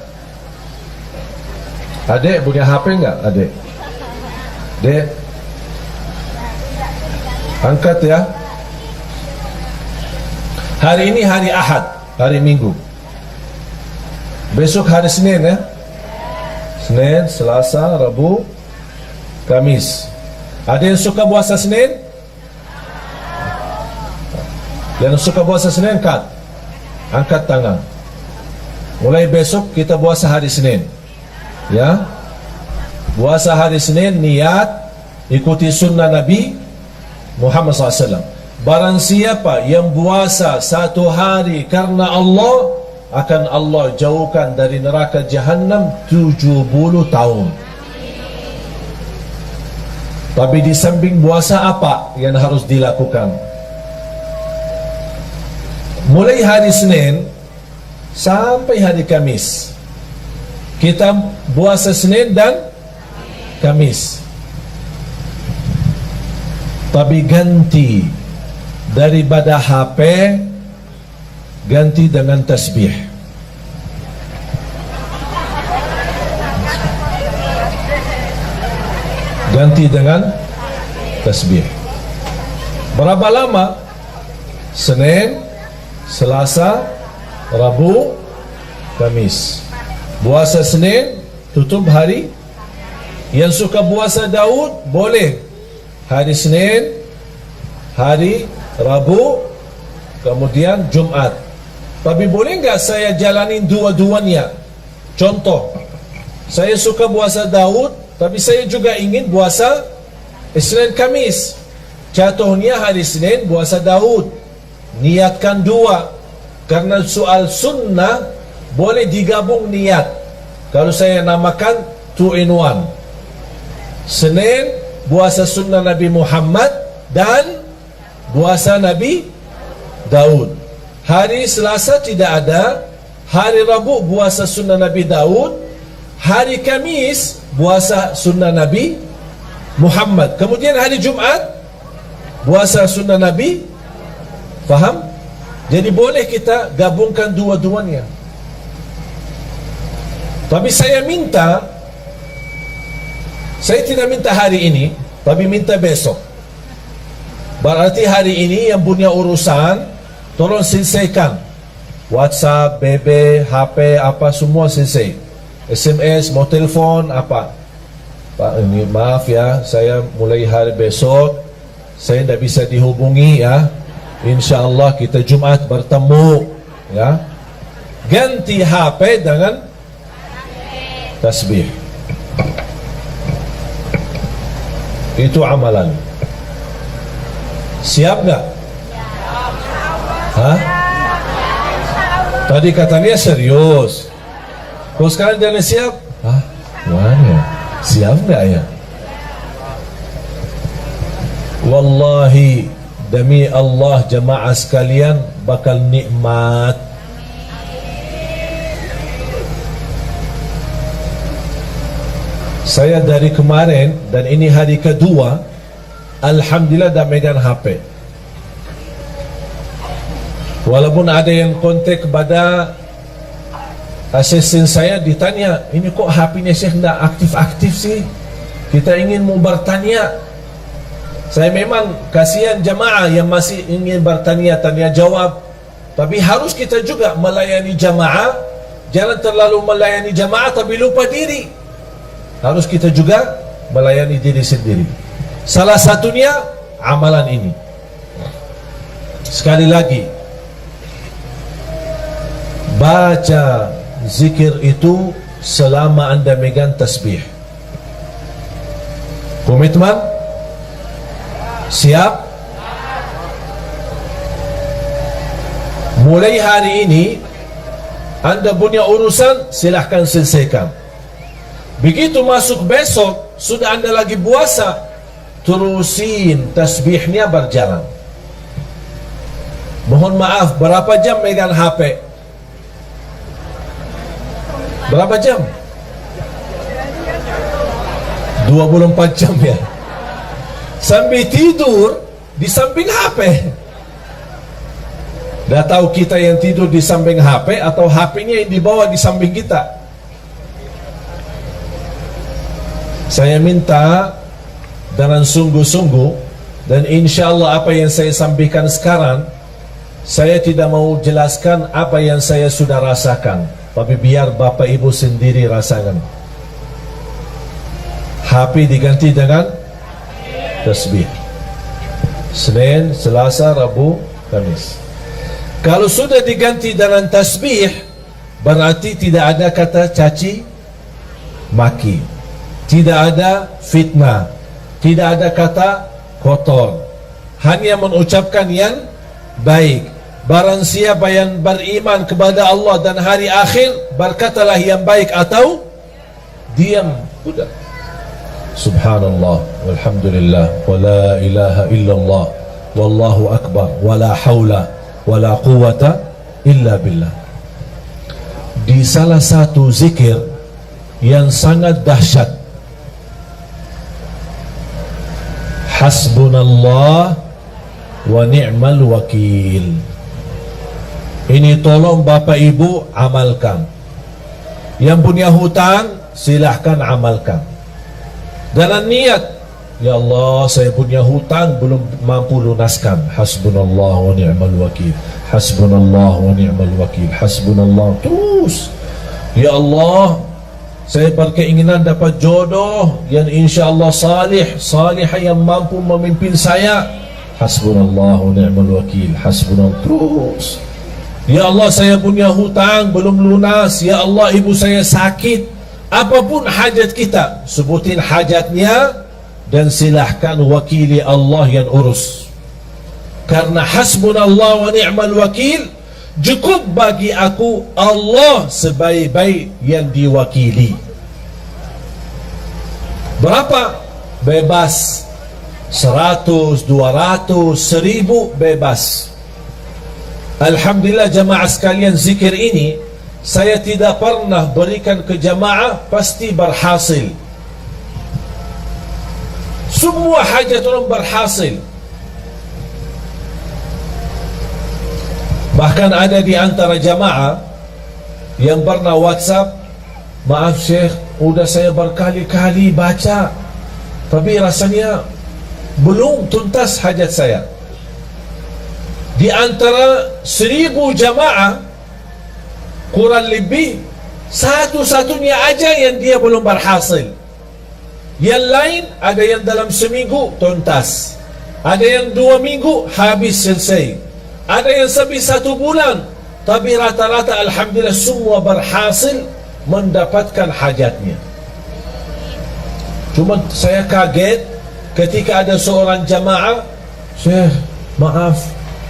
Adik punya HP enggak? Adik? Dek? Angkat ya. Hari ini hari Ahad, hari Minggu. Besok hari Senin ya. Senin, Selasa, Rabu, Kamis. Ada yang suka puasa Senin? Yang suka puasa Senin, angkat tangan. Mulai besok kita puasa hari Senin. Ya, puasa hari Senin, niat ikuti sunnah Nabi Muhammad SAW. Barang siapa yang puasa 1 hari karena Allah, akan Allah jauhkan dari neraka Jahannam 70 tahun. Tapi di samping puasa apa yang harus dilakukan? Mulai hari Senin sampai hari Kamis, kita puasa Senin dan Kamis. Tapi ganti daripada HP, ganti dengan tasbih. Ganti dengan tasbih. Berapa lama? Senin, Selasa, Rabu, Kamis. Puasa Senin, tutup hari. Yang suka puasa Daud, boleh hari Senin, hari Rabu, kemudian Jumat. Tapi boleh nggak saya jalanin dua-duanya? Contoh, saya suka puasa Daud, tapi saya juga ingin puasa Senin Kamis. Jatuhnya hari Senin puasa Daud. Niatkan dua. Karena soal sunnah boleh digabung niat. Kalau saya namakan 2 in 1. Senin puasa sunnah Nabi Muhammad dan puasa Nabi Daud. Hari Selasa tidak ada. Hari Rabu puasa sunnah Nabi Daud. Hari Kamis puasa sunnah Nabi Muhammad. Kemudian hari Jumat puasa sunnah Nabi. Faham? Jadi boleh kita gabungkan dua-duanya. Tapi saya tidak minta hari ini, tapi minta besok. Berarti hari ini yang punya urusan tolong selesaikan. WhatsApp, BB, HP, apa semua selesai. SMS, mau telepon, apa. Pak, ini maaf ya, saya mulai hari besok saya tidak bisa dihubungi ya. InsyaAllah kita Jumat bertemu ya. Ganti HP dengan tasbih. Itu amalan. Siap nggak? Hah? Tadi katanya serius. Kalau sekarang jangan siap? Hah? Mana? Siap nggak ya? Wallahi, demi Allah jemaah sekalian bakal nikmat. Saya dari kemarin dan ini hari kedua, alhamdulillah dah megang HP. Walaupun ada yang kontak kepada asisten saya, ditanya, ini kok HP-nya Syekh tidak aktif-aktif sih? Kita ingin mau bertanya. Saya memang kasihan jemaah yang masih ingin bertanya, tanya jawab. Tapi harus kita juga melayani jemaah. Jangan terlalu melayani jemaah tapi lupa diri. Harus kita juga melayani diri sendiri. Salah satunya amalan ini. Sekali lagi, baca zikir itu selama anda megang tasbih. Komitmen? Siap? Mulai hari ini anda punya urusan, silahkan selesaikan. Begitu masuk besok, sudah anda lagi puasa, terusin tasbihnya berjalan. Mohon maaf, berapa jam megang HP? Berapa jam? 24 jam ya. Sambil tidur di samping HP. Dah tahu kita yang tidur di samping HP atau HP-nya yang dibawa di samping kita. Saya minta dengan sungguh-sungguh, dan insya Allah apa yang saya sampaikan sekarang, saya tidak mau jelaskan apa yang saya sudah rasakan, tapi biar Bapak Ibu sendiri rasakan. HP diganti dengan tasbih. Senin, Selasa, Rabu, Kamis. Kalau sudah diganti dengan tasbih, berarti tidak ada kata caci maki, tidak ada fitnah, tidak ada kata kotor, hanya mengucapkan yang baik. Barang siapa yang beriman kepada Allah dan hari akhir, berkatalah yang baik atau diam. Sudah. Subhanallah, walhamdulillah, wa la ilaha illallah, wallahu akbar, wa la hawla wa la quwata illa billah. Di salah satu zikir yang sangat dahsyat, hasbunallah wa ni'mal wakil. Ini tolong Bapak Ibu amalkan. Yang punya hutang silahkan amalkan. Dalam niat Ya Allah, saya punya hutang belum mampu lunaskan. Hasbunallah wa ni'mal wakil. Hasbunallah wa ni'mal wakil. Hasbunallah. Terus, ya Allah, saya berkeinginan dapat jodoh yang insya-Allah salihah yang mampu memimpin saya. Hasbunallah wa ni'mal wakil. Hasbunallah. Terus, ya Allah, saya punya hutang belum lunas. Ya Allah, ibu saya sakit. Apapun hajat kita, sebutin hajatnya dan silahkan wakili Allah yang urus. Karena hasbunallah wa ni'mal wakil, cukup bagi aku Allah sebaik-baik yang diwakili. Berapa? Bebas. 100, 200, 1000 bebas. Alhamdulillah jamaah sekalian, zikir ini saya tidak pernah berikan ke jamaah pasti berhasil. Semua hajat orang berhasil. Bahkan ada di antara jamaah yang pernah WhatsApp, maaf Syekh, udah saya berkali-kali baca, tapi rasanya belum tuntas hajat saya. Di antara 1000 jamaah, kurang lebih satu-satunya aja yang dia belum berhasil. Yang lain ada yang dalam seminggu tuntas, ada yang 2 minggu habis selesai, ada yang sampai 1 bulan. Tapi rata-rata alhamdulillah semua berhasil mendapatkan hajatnya. Cuma saya kaget ketika ada seorang jamaah, Syekh, maaf,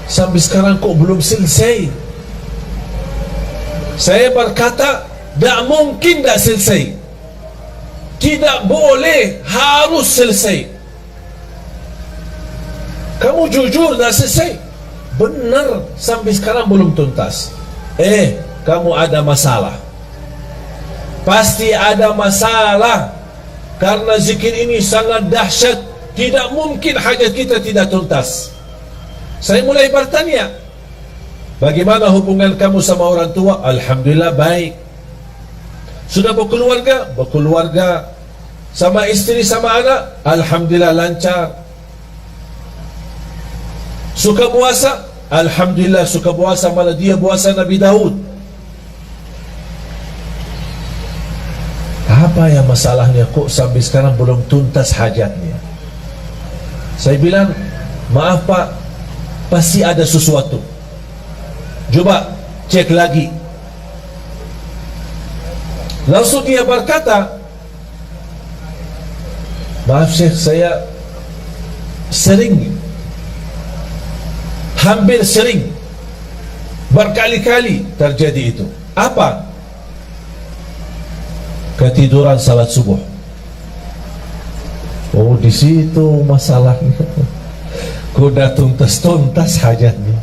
sampai sekarang kok belum selesai. Saya berkata, tak mungkin tak selesai. Tidak boleh, harus selesai. Kamu jujur tak selesai? Benar, sampai sekarang belum tuntas. Kamu ada masalah. Pasti ada masalah. Karena zikir ini sangat dahsyat. Tidak mungkin hajat kita tidak tuntas. Saya mulai bertanya, bagaimana hubungan kamu sama orang tua? Alhamdulillah baik. Sudah berkeluarga? Berkeluarga. Sama istri, sama anak? Alhamdulillah lancar. Suka puasa? Alhamdulillah suka puasa, malah dia puasa Nabi Daud. Apa yang masalahnya kok sampai sekarang belum tuntas hajatnya? Saya bilang, maaf Pak, pasti ada sesuatu. Coba cek lagi. Langsung dia berkata, maaf Syekh, saya hampir sering, berkali-kali terjadi itu. Apa? Ketiduran salat subuh. Oh, di situ masalahnya. Kuda tuntas hajatnya.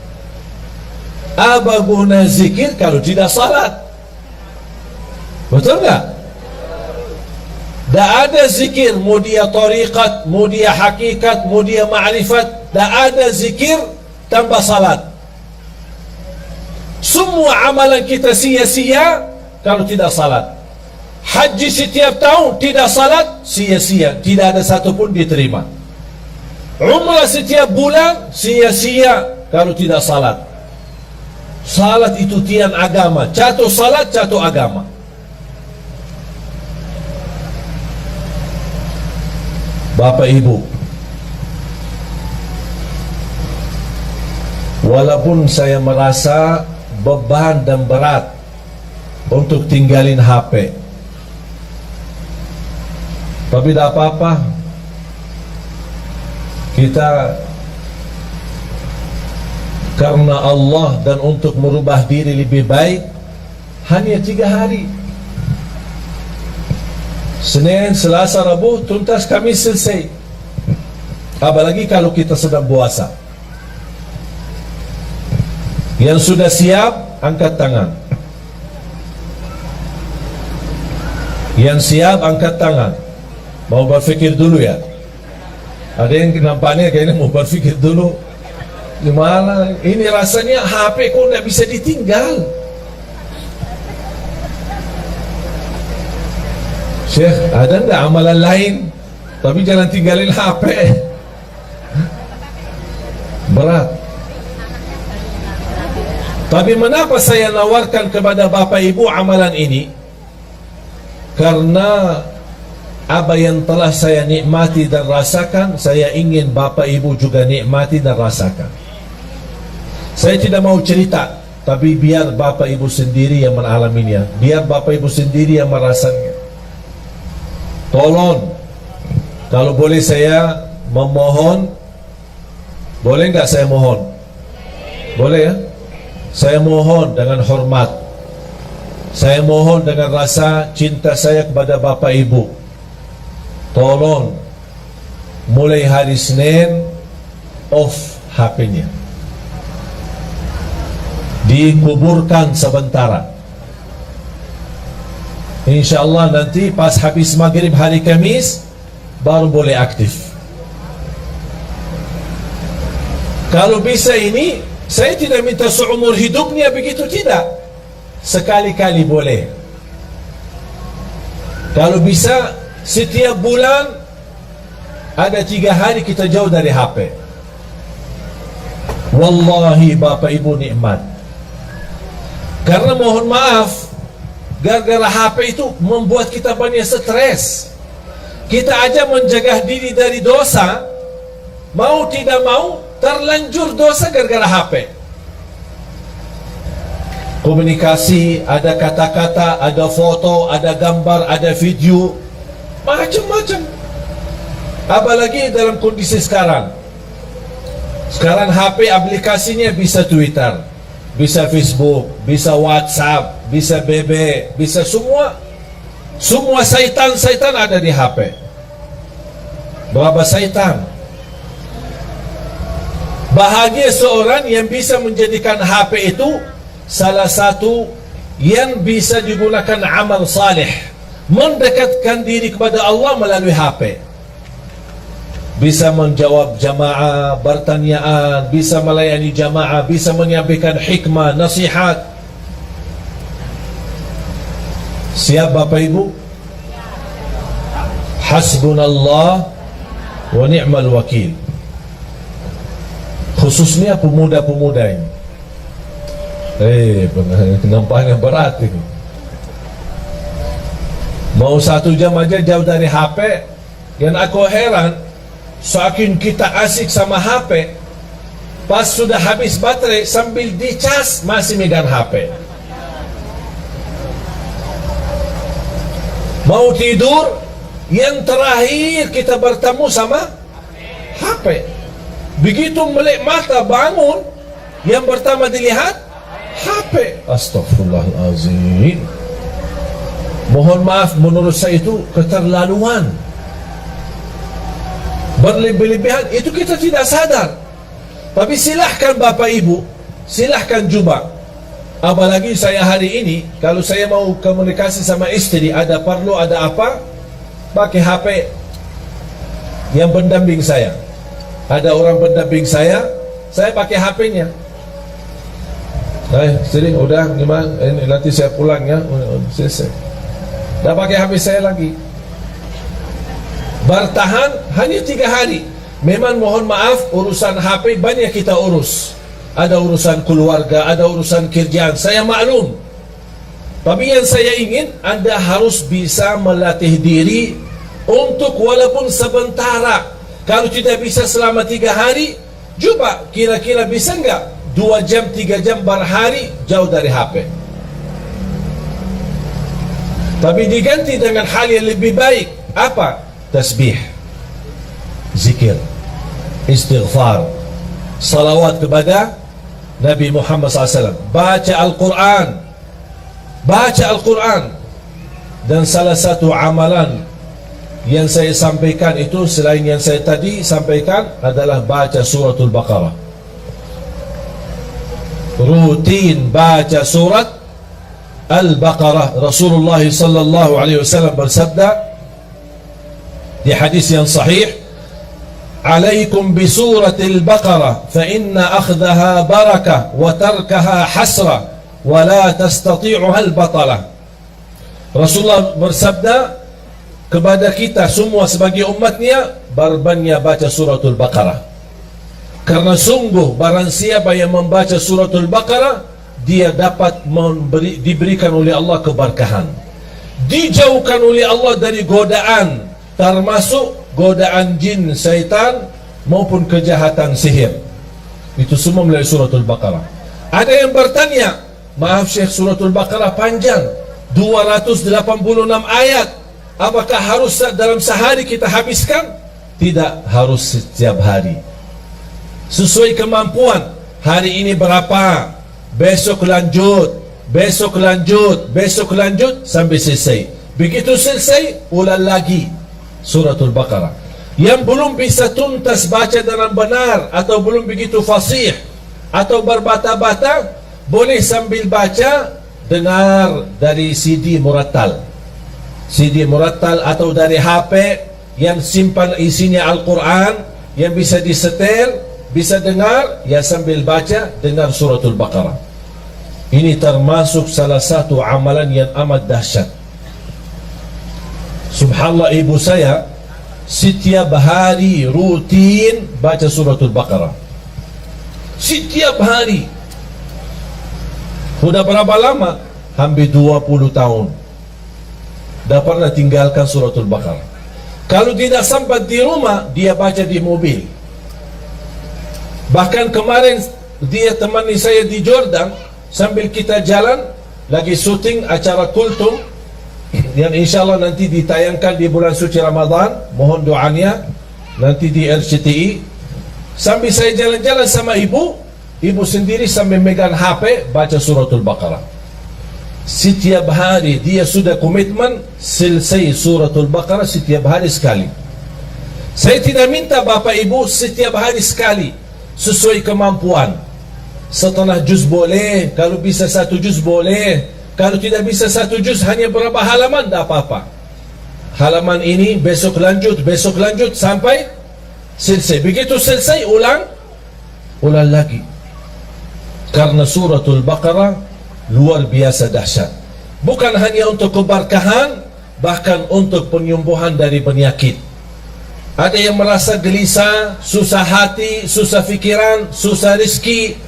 Apa guna zikir kalau tidak salat? Betul nggak? Tak ada zikir, mau dia tariqat, mau dia hakikat, mau dia ma'rifat, tak ada zikir tanpa salat. Semua amalan kita sia-sia kalau tidak salat. Haji setiap tahun tidak salat, sia-sia, tidak ada satu pun diterima. Umrah setiap bulan, sia-sia kalau tidak salat. Salat itu tiang agama. Jatuh salat, jatuh agama. Bapak Ibu, walaupun saya merasa beban dan berat untuk tinggalin HP, tapi tidak apa-apa. Kita karena Allah dan untuk merubah diri lebih baik, hanya 3 hari. Senin, Selasa, Rabu, tuntas, Kamis selesai. Apalagi kalau kita sedang puasa. Yang sudah siap, angkat tangan. Yang siap, angkat tangan. Mau berpikir dulu ya. Ada yang nampaknya kayaknya mau berpikir dulu. Gimana? Ini rasanya HP kok tidak bisa ditinggal. Syekh, ada enggak amalan lain? Tapi jangan tinggalin HP. Berat. Tapi mengapa saya nawarkan kepada Bapak Ibu amalan ini? Karena apa yang telah saya nikmati dan rasakan, saya ingin Bapak Ibu juga nikmati dan rasakan. Saya tidak mau cerita, tapi biar Bapak Ibu sendiri yang mengalaminya, biar Bapak Ibu sendiri yang merasanya. Tolong, kalau boleh saya memohon, boleh nggak saya mohon? Boleh ya? Saya mohon dengan hormat, saya mohon dengan rasa cinta saya kepada Bapak Ibu, tolong mulai hari Senin off HP-nya, dikuburkan sementara. InsyaAllah nanti pas habis maghrib hari Kamis baru boleh aktif. Kalau bisa ini, saya tidak minta seumur hidupnya begitu, tidak. Sekali-kali boleh. Kalau bisa setiap bulan ada 3 hari kita jauh dari HP. Wallahi Bapak Ibu nikmat. Karena mohon maaf, gara-gara HP itu membuat kita banyak stres. Kita aja menjaga diri dari dosa, mau tidak mau terlanjur dosa gara-gara HP. Komunikasi, ada kata-kata, ada foto, ada gambar, ada video, macam-macam. Apalagi dalam kondisi sekarang. Sekarang HP aplikasinya bisa Twitter, bisa Facebook, bisa WhatsApp, bisa BB, bisa semua. Semua syaitan-syaitan ada di HP. Berapa syaitan? Bahagia seorang yang bisa menjadikan HP itu salah satu yang bisa digunakan amal saleh, mendekatkan diri kepada Allah melalui HP. Bisa menjawab jamaah, bertanyaan, bisa melayani jamaah, bisa menyampaikan hikmah, nasihat. Siap Bapak Ibu? Hasbunallah wa ni'mal wakil. Khususnya pemuda-pemuda ini. Nampaknya berat ini. Mau 1 jam aja jauh dari HP. Yang aku heran, saking kita asik sama HP, pas sudah habis baterai sambil dicas masih megang HP. Mau tidur, yang terakhir kita bertemu sama HP. Begitu melek mata bangun, yang pertama dilihat HP. Astaghfirullahalazim. Mohon maaf, menurut saya itu keterlaluan, berlebih-lebihan. Itu kita tidak sadar. Tapi silahkan Bapak Ibu, silahkan coba. Apalagi saya hari ini, kalau saya mau komunikasi sama istri, ada perlu, ada apa, pakai HP yang pendamping saya. Ada orang pendamping saya pakai HP-nya. Sering udah gimana? Nanti saya pulang ya. Selesai. Dah pakai HP saya lagi. Bertahan hanya 3 hari. Memang mohon maaf, urusan HP banyak kita urus. Ada urusan keluarga, ada urusan kerjaan. Saya maklum. Tapi yang saya ingin, Anda harus bisa melatih diri untuk walaupun sebentar. Kalau tidak bisa selama 3 hari, coba kira-kira bisa enggak 2 jam, 3 jam berhari jauh dari HP. Tapi diganti dengan hal yang lebih baik. Apa? Tasbih, zikir, istighfar, salawat kepada Nabi Muhammad SAW, baca Al-Quran, baca Al-Quran. Dan salah satu amalan yang saya sampaikan itu, selain yang saya tadi sampaikan, adalah baca suratul Baqarah. Rutin baca surat Al-Baqarah. Rasulullah sallallahu alaihi wasallam bersabda di hadis yang sahih, "Alaikum bi suratil Baqarah fa inna akhdaha barakah wa tarkaha hasrah wa la tastati'uha al-batalah." Rasulullah bersabda, kepada kita semua sebagai umatnya, berbanyak baca suratul Baqarah. Karena sungguh barang siapa yang membaca suratul Baqarah, dia dapat diberikan oleh Allah keberkahan, dijauhkan oleh Allah dari godaan, termasuk godaan jin, syaitan maupun kejahatan sihir. Itu semua melalui suratul Baqarah. Ada yang bertanya, maaf Syekh, suratul Baqarah panjang, 286 ayat, apakah harus dalam sehari kita habiskan? Tidak harus setiap hari, sesuai kemampuan. Hari ini berapa, besok lanjut, besok lanjut, besok lanjut sampai selesai. Begitu selesai, ulang lagi suratul Baqarah. Yang belum bisa tuntas baca dengan benar, atau belum begitu fasih, atau berbata-bata, boleh sambil baca dengar dari CD murattal, atau dari HP yang simpan isinya Al-Quran, yang bisa disetel, bisa dengar, ya sambil baca dengar suratul Baqarah. Ini termasuk salah satu amalan yang amat dahsyat. Subhanallah, ibu saya setiap hari rutin baca suratul Baqarah. Setiap hari. Sudah berapa lama? Hampir 20 tahun. Dah pernah tinggalkan suratul Baqarah. Kalau tidak sempat di rumah, dia baca di mobil. Bahkan kemarin dia temani saya di Jordan, sambil kita jalan lagi syuting acara Kultum yang insyaAllah nanti ditayangkan di bulan suci Ramadan. Mohon doanya nanti di RCTI. Sambil saya jalan-jalan sama ibu sendiri sambil megang HP baca suratul Baqarah. Setiap hari dia sudah komitmen selesai suratul Baqarah setiap hari sekali. Saya tidak minta bapak ibu setiap hari sekali, sesuai kemampuan. Setengah juz boleh, kalau bisa 1 juz boleh. Kalau tidak bisa 1 juz, hanya berapa halaman, tak apa-apa. Halaman ini, besok lanjut sampai selesai. Begitu selesai, ulang lagi. Karena suratul Baqarah luar biasa dahsyat. Bukan hanya untuk keberkahan, bahkan untuk penyembuhan dari penyakit. Ada yang merasa gelisah, susah hati, susah fikiran, susah rezeki,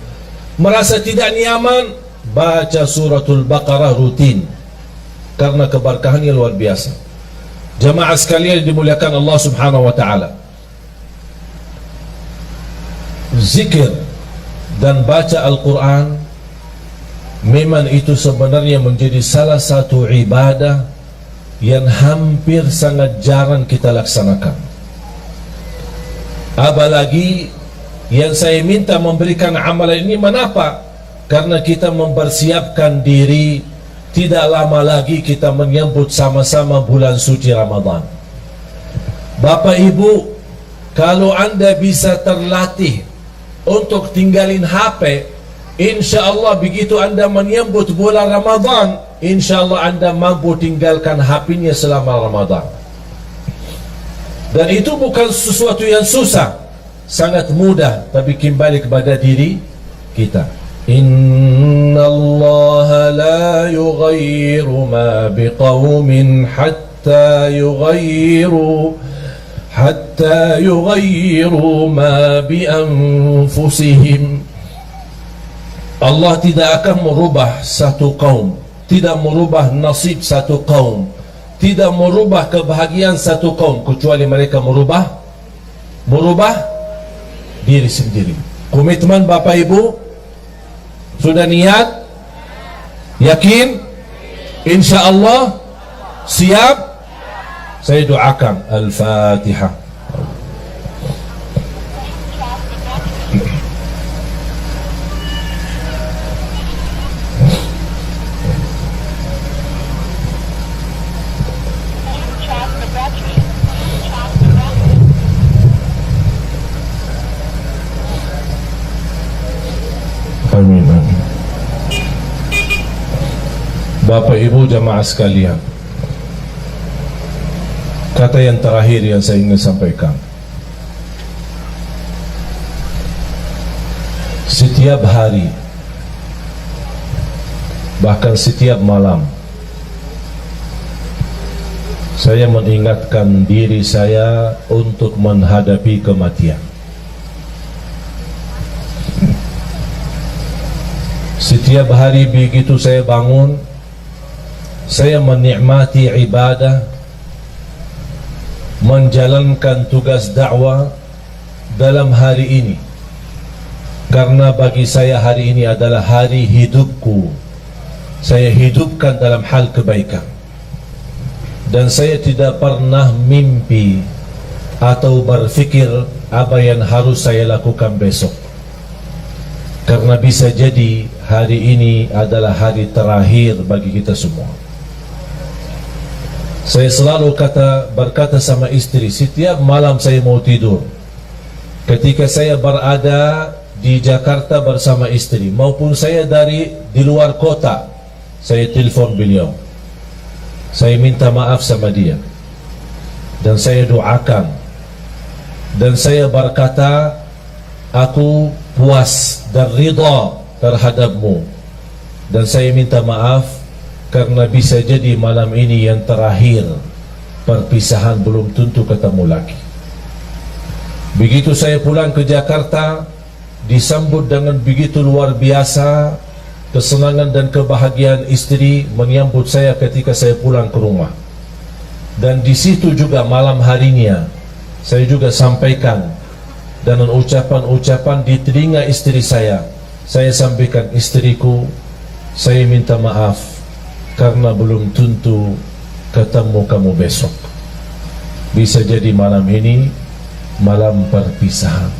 merasa tidak nyaman, baca suratul Baqarah rutin, karena keberkahannya luar biasa. Jamaah sekalian dimuliakan Allah Subhanahu wa taala, zikir dan baca Al-Quran memang itu sebenarnya menjadi salah satu ibadah yang hampir sangat jarang kita laksanakan. Apalagi yang saya minta memberikan amalan ini, kenapa? Karena kita mempersiapkan diri, tidak lama lagi kita menyambut sama-sama bulan suci Ramadan. Bapak Ibu, kalau anda bisa terlatih untuk tinggalin HP, insya Allah begitu anda menyambut bulan Ramadan, insya Allah anda mampu tinggalkan HP-nya selama Ramadan. Dan itu bukan sesuatu yang susah, sangat mudah, tapi kembali kepada diri kita. Inna Allah la yughayyiru ma biqawmin hatta yughayyiru ma bi anfusihim. Allah tidak akan merubah satu kaum, tidak merubah nasib satu kaum, tidak merubah kebahagiaan satu kaum, kecuali mereka merubah diri sendiri. Komitmen Bapak Ibu sudah niat, yakin, insya Allah siap. Saya doakan. Al-Fatihah. Amin, amin. Bapak Ibu jamaah sekalian, kata yang terakhir yang saya ingin sampaikan, setiap hari, bahkan setiap malam, Saya mengingatkan diri saya untuk menghadapi kematian. Setiap hari begitu saya bangun, saya menikmati ibadah, menjalankan tugas dakwah dalam hari ini. Karena bagi saya hari ini adalah hari hidupku. Saya hidupkan dalam hal kebaikan. Dan saya tidak pernah mimpi atau berfikir apa yang harus saya lakukan besok. Karena bisa jadi hari ini adalah hari terakhir bagi kita semua. Saya selalu berkata sama istri setiap malam saya mau tidur, ketika saya berada di Jakarta bersama istri maupun saya di luar kota, saya telepon beliau, saya minta maaf sama dia, dan saya doakan, dan saya berkata aku puas dan ridha terhadapmu, dan saya minta maaf karena bisa jadi malam ini yang terakhir, perpisahan belum tentu ketemu lagi. Begitu saya pulang ke Jakarta, disambut dengan begitu luar biasa, kesenangan dan kebahagiaan istri menyambut saya ketika saya pulang ke rumah. Dan di situ juga malam harinya saya juga sampaikan dengan ucapan-ucapan di telinga istri saya sampaikan, istriku, saya minta maaf karena belum tentu ketemu kamu besok. Bisa jadi malam ini malam perpisahan.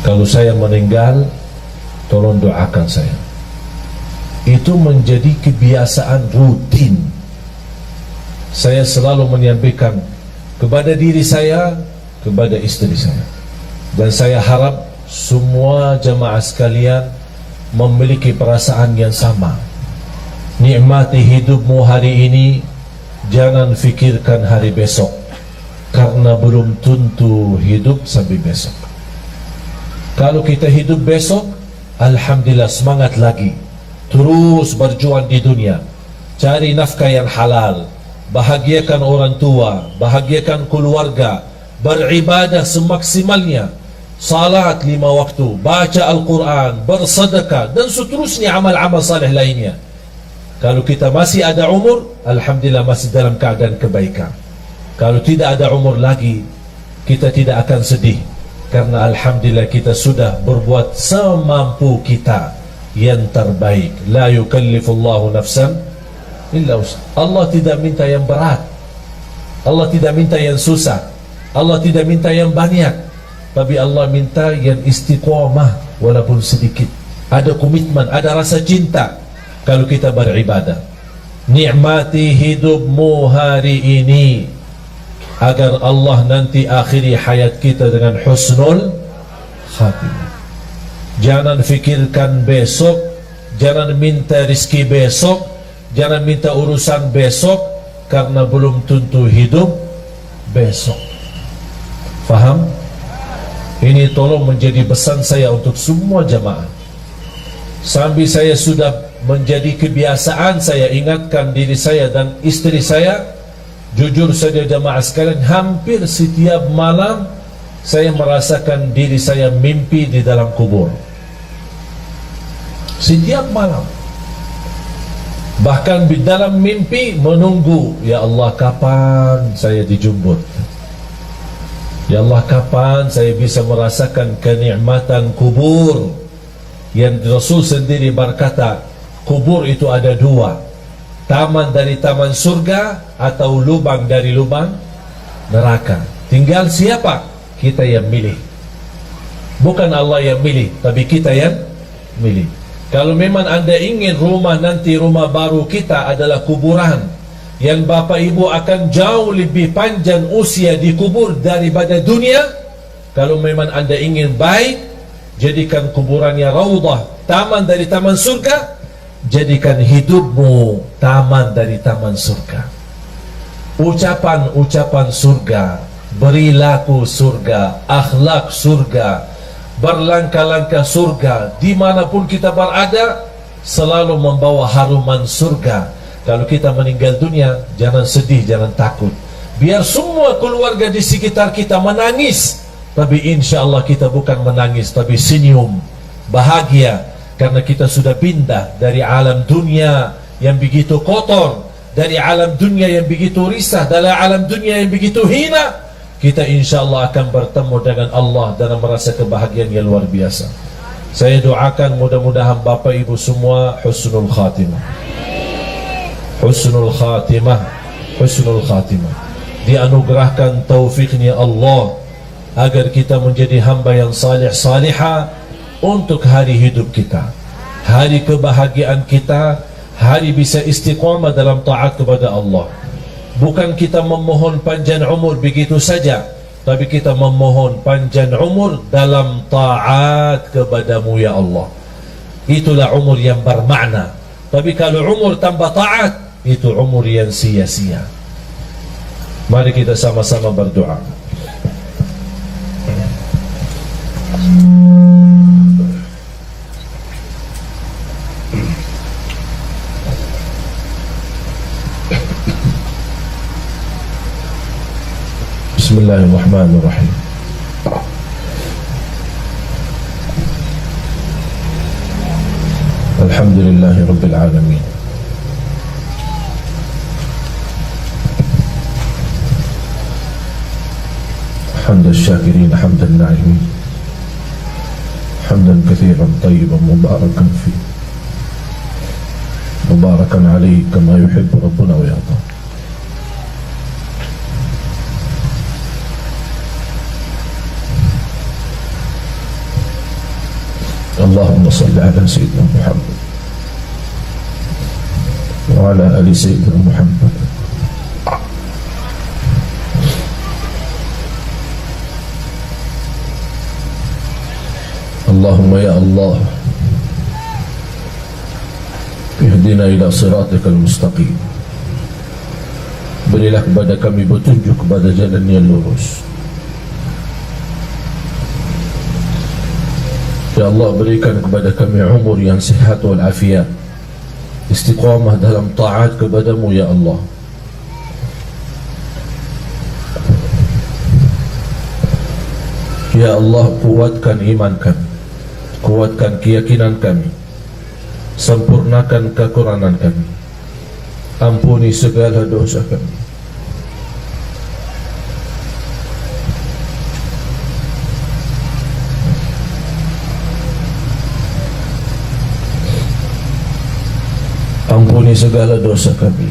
Kalau saya meninggal, tolong doakan saya. Itu menjadi kebiasaan rutin. Saya selalu menyampaikan kepada diri saya, kepada istri saya. Dan saya harap semua jamaah sekalian memiliki perasaan yang sama. Nikmati hidupmu hari ini, jangan fikirkan hari besok, karena belum tentu hidup sampai besok. Kalau kita hidup besok, alhamdulillah, semangat lagi, terus berjuang di dunia, cari nafkah yang halal, bahagiakan orang tua, bahagiakan keluarga, beribadah semaksimalnya, salat 5 waktu, baca Al-Quran, bersedekah, dan seterusnya amal-amal saleh lainnya. Kalau kita masih ada umur, alhamdulillah masih dalam keadaan kebaikan. Kalau tidak ada umur lagi, kita tidak akan sedih, karena alhamdulillah kita sudah berbuat semampu kita yang terbaik. La yukallifullahu nafsan illa wus'aha. Allah tidak minta yang berat, Allah tidak minta yang susah, Allah tidak minta yang banyak, tapi Allah minta yang istiqamah walaupun sedikit. Ada komitmen, ada rasa cinta kalau kita beribadah. Nikmati hidupmu hari ini agar Allah nanti akhiri hayat kita dengan husnul khatimah. Jangan fikirkan besok, jangan minta rezeki besok, jangan minta urusan besok, karena belum tentu hidup besok. Faham? Ini tolong menjadi pesan saya untuk semua jamaah. Sambil saya sudah menjadi kebiasaan, saya ingatkan diri saya dan istri saya. Jujur saja jamaah sekalian, hampir setiap malam saya merasakan diri saya mimpi di dalam kubur. Setiap malam. Bahkan di dalam mimpi menunggu, ya Allah kapan saya dijemput, ya Allah kapan saya bisa merasakan kenikmatan kubur. Yang Rasul sendiri berkata, kubur itu ada 2, taman dari taman surga atau lubang dari lubang neraka. Tinggal siapa? Kita yang milih. Bukan Allah yang milih, tapi kita yang milih. Kalau memang anda ingin rumah nanti, rumah baru kita adalah kuburan, yang bapak ibu akan jauh lebih panjang usia di kubur daripada dunia. Kalau memang anda ingin baik, jadikan kuburannya raudhah, taman dari taman surga. Jadikan hidupmu taman dari taman surga. Ucapan-ucapan surga, perilaku surga, akhlak surga, berlangkah-langkah surga, dimanapun kita berada selalu membawa haruman surga. Kalau kita meninggal dunia, jangan sedih, jangan takut. Biar semua keluarga di sekitar kita menangis, tapi insya Allah kita bukan menangis, tapi senyum, bahagia, karena kita sudah pindah dari alam dunia yang begitu kotor, dari alam dunia yang begitu risah, dari alam dunia yang begitu hina. Kita insya Allah akan bertemu dengan Allah dan merasa kebahagiaan yang luar biasa. Saya doakan mudah-mudahan Bapak Ibu semua husnul khatimah, husnul khatimah, husnul khatimah. Dianugerahkan taufiknya Allah agar kita menjadi hamba yang salih salihah untuk hari hidup kita, hari kebahagiaan kita, hari bisa istiqamah dalam taat kepada Allah. Bukan kita memohon panjang umur begitu saja, tapi kita memohon panjang umur dalam taat kepadamu ya Allah. Itulah umur yang bermakna. Tapi kalau umur tanpa taat, itu umur yang sia-sia. Mari kita sama-sama berdoa. Bismillahirrahmanirrahim. Alhamdulillahi Rabbil Alamin. حمد الشاكرين حمد الناعمين حمدا كثيرا طيبا مباركا فيه مباركا عليه كما يحب ربنا ويرضى. اللهم صل على سيدنا محمد وعلى آل سيدنا محمد. اللهم يا الله اهدنا إلى صراطك المستقيم. Berilah kepada kami petunjuk kepada jalan yang lurus. Ya Allah, berikan kepada kami umur yang sihat wal afiat, istiqamah dalam taat kepadamu ya Allah. Ya Allah, kuatkan iman kami, kuatkan keyakinan kami, sempurnakan kekurangan kami, ampuni segala dosa kami. Ampuni segala dosa kami.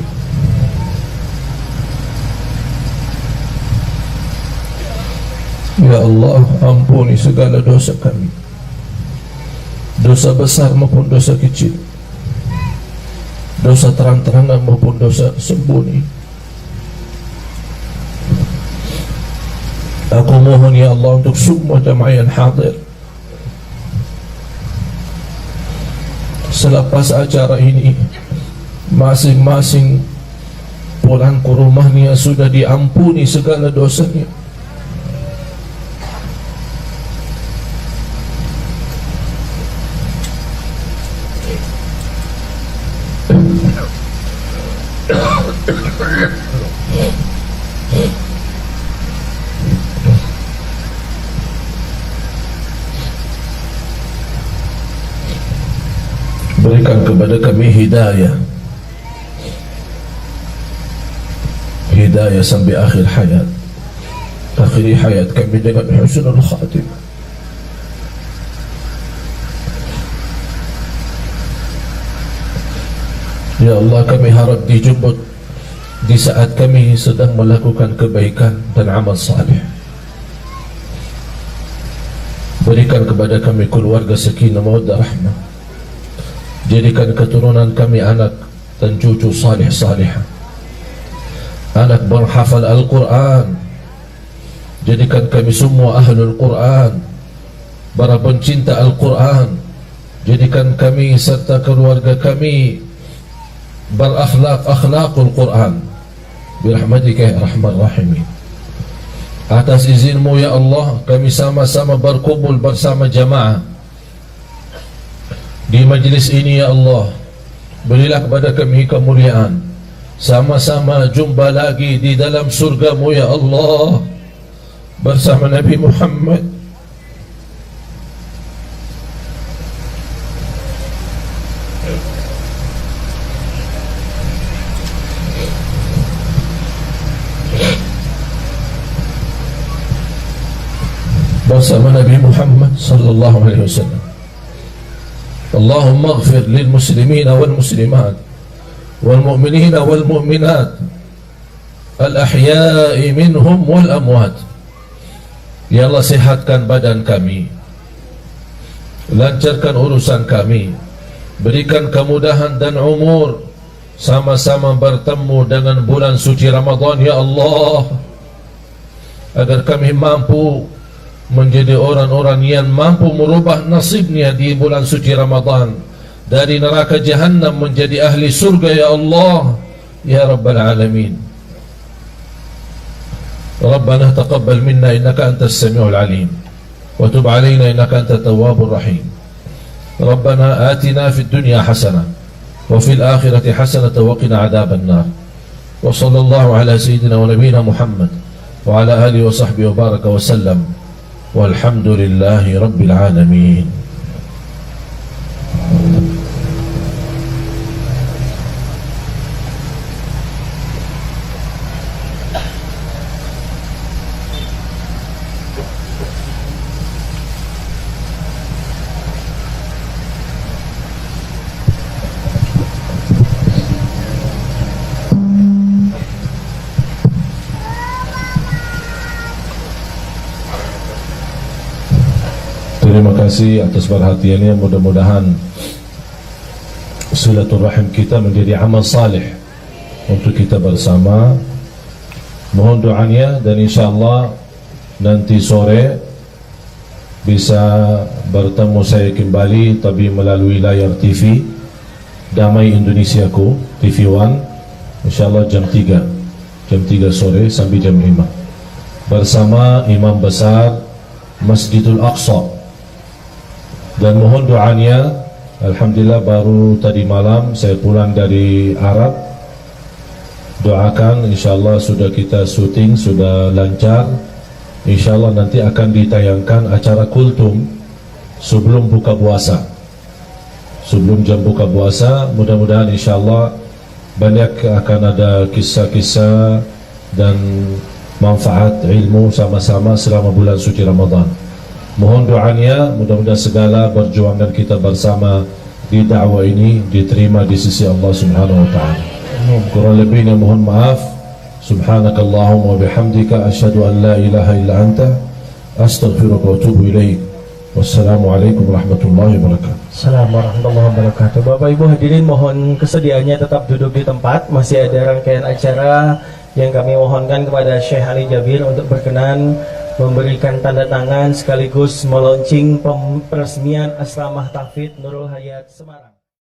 Ya Allah, ampuni segala dosa kami, dosa besar maupun dosa kecil, dosa terang-terangan maupun dosa sembunyi. Aku mohon ya Allah untuk semua jamaah yang hadir, selepas acara ini masing-masing pulang ke rumahnya sudah diampuni segala dosanya. Berikan kepada kami hidayah, hidayah sampai akhir hayat. Akhiri hayat kami dengan husnul khatimah. Ya Allah, kami harap dijemput di saat kami sedang melakukan kebaikan dan amal salih. Berikan kepada kami keluarga sakinah mawaddah rahmah. Jadikan keturunan kami anak dan cucu salih salihah, anak berhafal Al-Quran. Jadikan kami semua ahlul Quran, para pencinta Al-Quran. Jadikan kami serta keluarga kami berakhlak-akhlakul Quran birahmatika ya arhamar rahimin. Atas izinmu ya Allah, kami sama-sama berkumpul bersama jamaah di majlis ini ya Allah berilah kepada kami kemuliaan, sama-sama jumpa lagi di dalam surga-Mu ya Allah bersama Nabi Muhammad. bersama Nabi Muhammad sallallahu alaihi wasallam. Allahumma ighfir lil muslimin wal muslimat wal mu'minin wal mu'minat al ahya'i minhum wal amwat. Ya Allah, sehatkan badan kami, lancarkan urusan kami, berikan kemudahan dan umur, sama-sama bertemu dengan bulan suci Ramadan ya Allah, agar kami mampu menjadi orang-orang yang mampu merubah nasibnya di bulan suci Ramadan, dari neraka Jahannam menjadi ahli surga ya Allah ya Rabbal Alamin. Rabbana taqabbal minna innaka antas sami'ul alim wa tub alaina innaka antat tawwabur rahim. Rabbana atina fid dunya hasanah wa fil akhirati hasanah wa qina adzaban nar. Wa sallallahu ala sayyidina wa nabiyyina Muhammad wa ala alihi wa sahbihi wa baraka wa sallam. Walhamdulillahi Rabbil Alamin. Terima kasih atas perhatiannya. Mudah-mudahan silaturahim kita menjadi amal saleh untuk kita bersama. Mohon doanya, dan insyaAllah nanti sore bisa bertemu saya kembali, tapi melalui layar TV Damai Indonesiaku, TV One, insyaAllah jam 3 sore sampai jam 5 bersama Imam Besar Masjidul Aqsa. Dan mohon doanya, alhamdulillah baru tadi malam saya pulang dari Arab. Doakan insyaAllah sudah kita syuting, sudah lancar. InsyaAllah nanti akan ditayangkan acara kultum sebelum buka puasa, sebelum jam buka puasa. Mudah-mudahan insyaAllah banyak akan ada kisah-kisah dan manfaat ilmu sama-sama selama bulan suci Ramadan. Mohon doanya, mudah-mudahan segala perjuangan kita bersama di dakwah ini diterima di sisi Allah Subhanahu wa taala. Kurang lebihnya mohon maaf. Subhanakallahumma wa bihamdika asyhadu an la ilaha illa anta astaghfiruka wa atubu ilaik. Wassalamualaikum warahmatullahi wabarakatuh. Assalamualaikum warahmatullahi wabarakatuh. Bapak Ibu hadirin, mohon kesediaannya tetap duduk di tempat. Masih ada rangkaian acara yang kami mohonkan kepada Syekh Ali Jabir untuk berkenan memberikan tanda tangan sekaligus melaunching peresmian Asramah Tahfidz Nurul Hayat Semarang.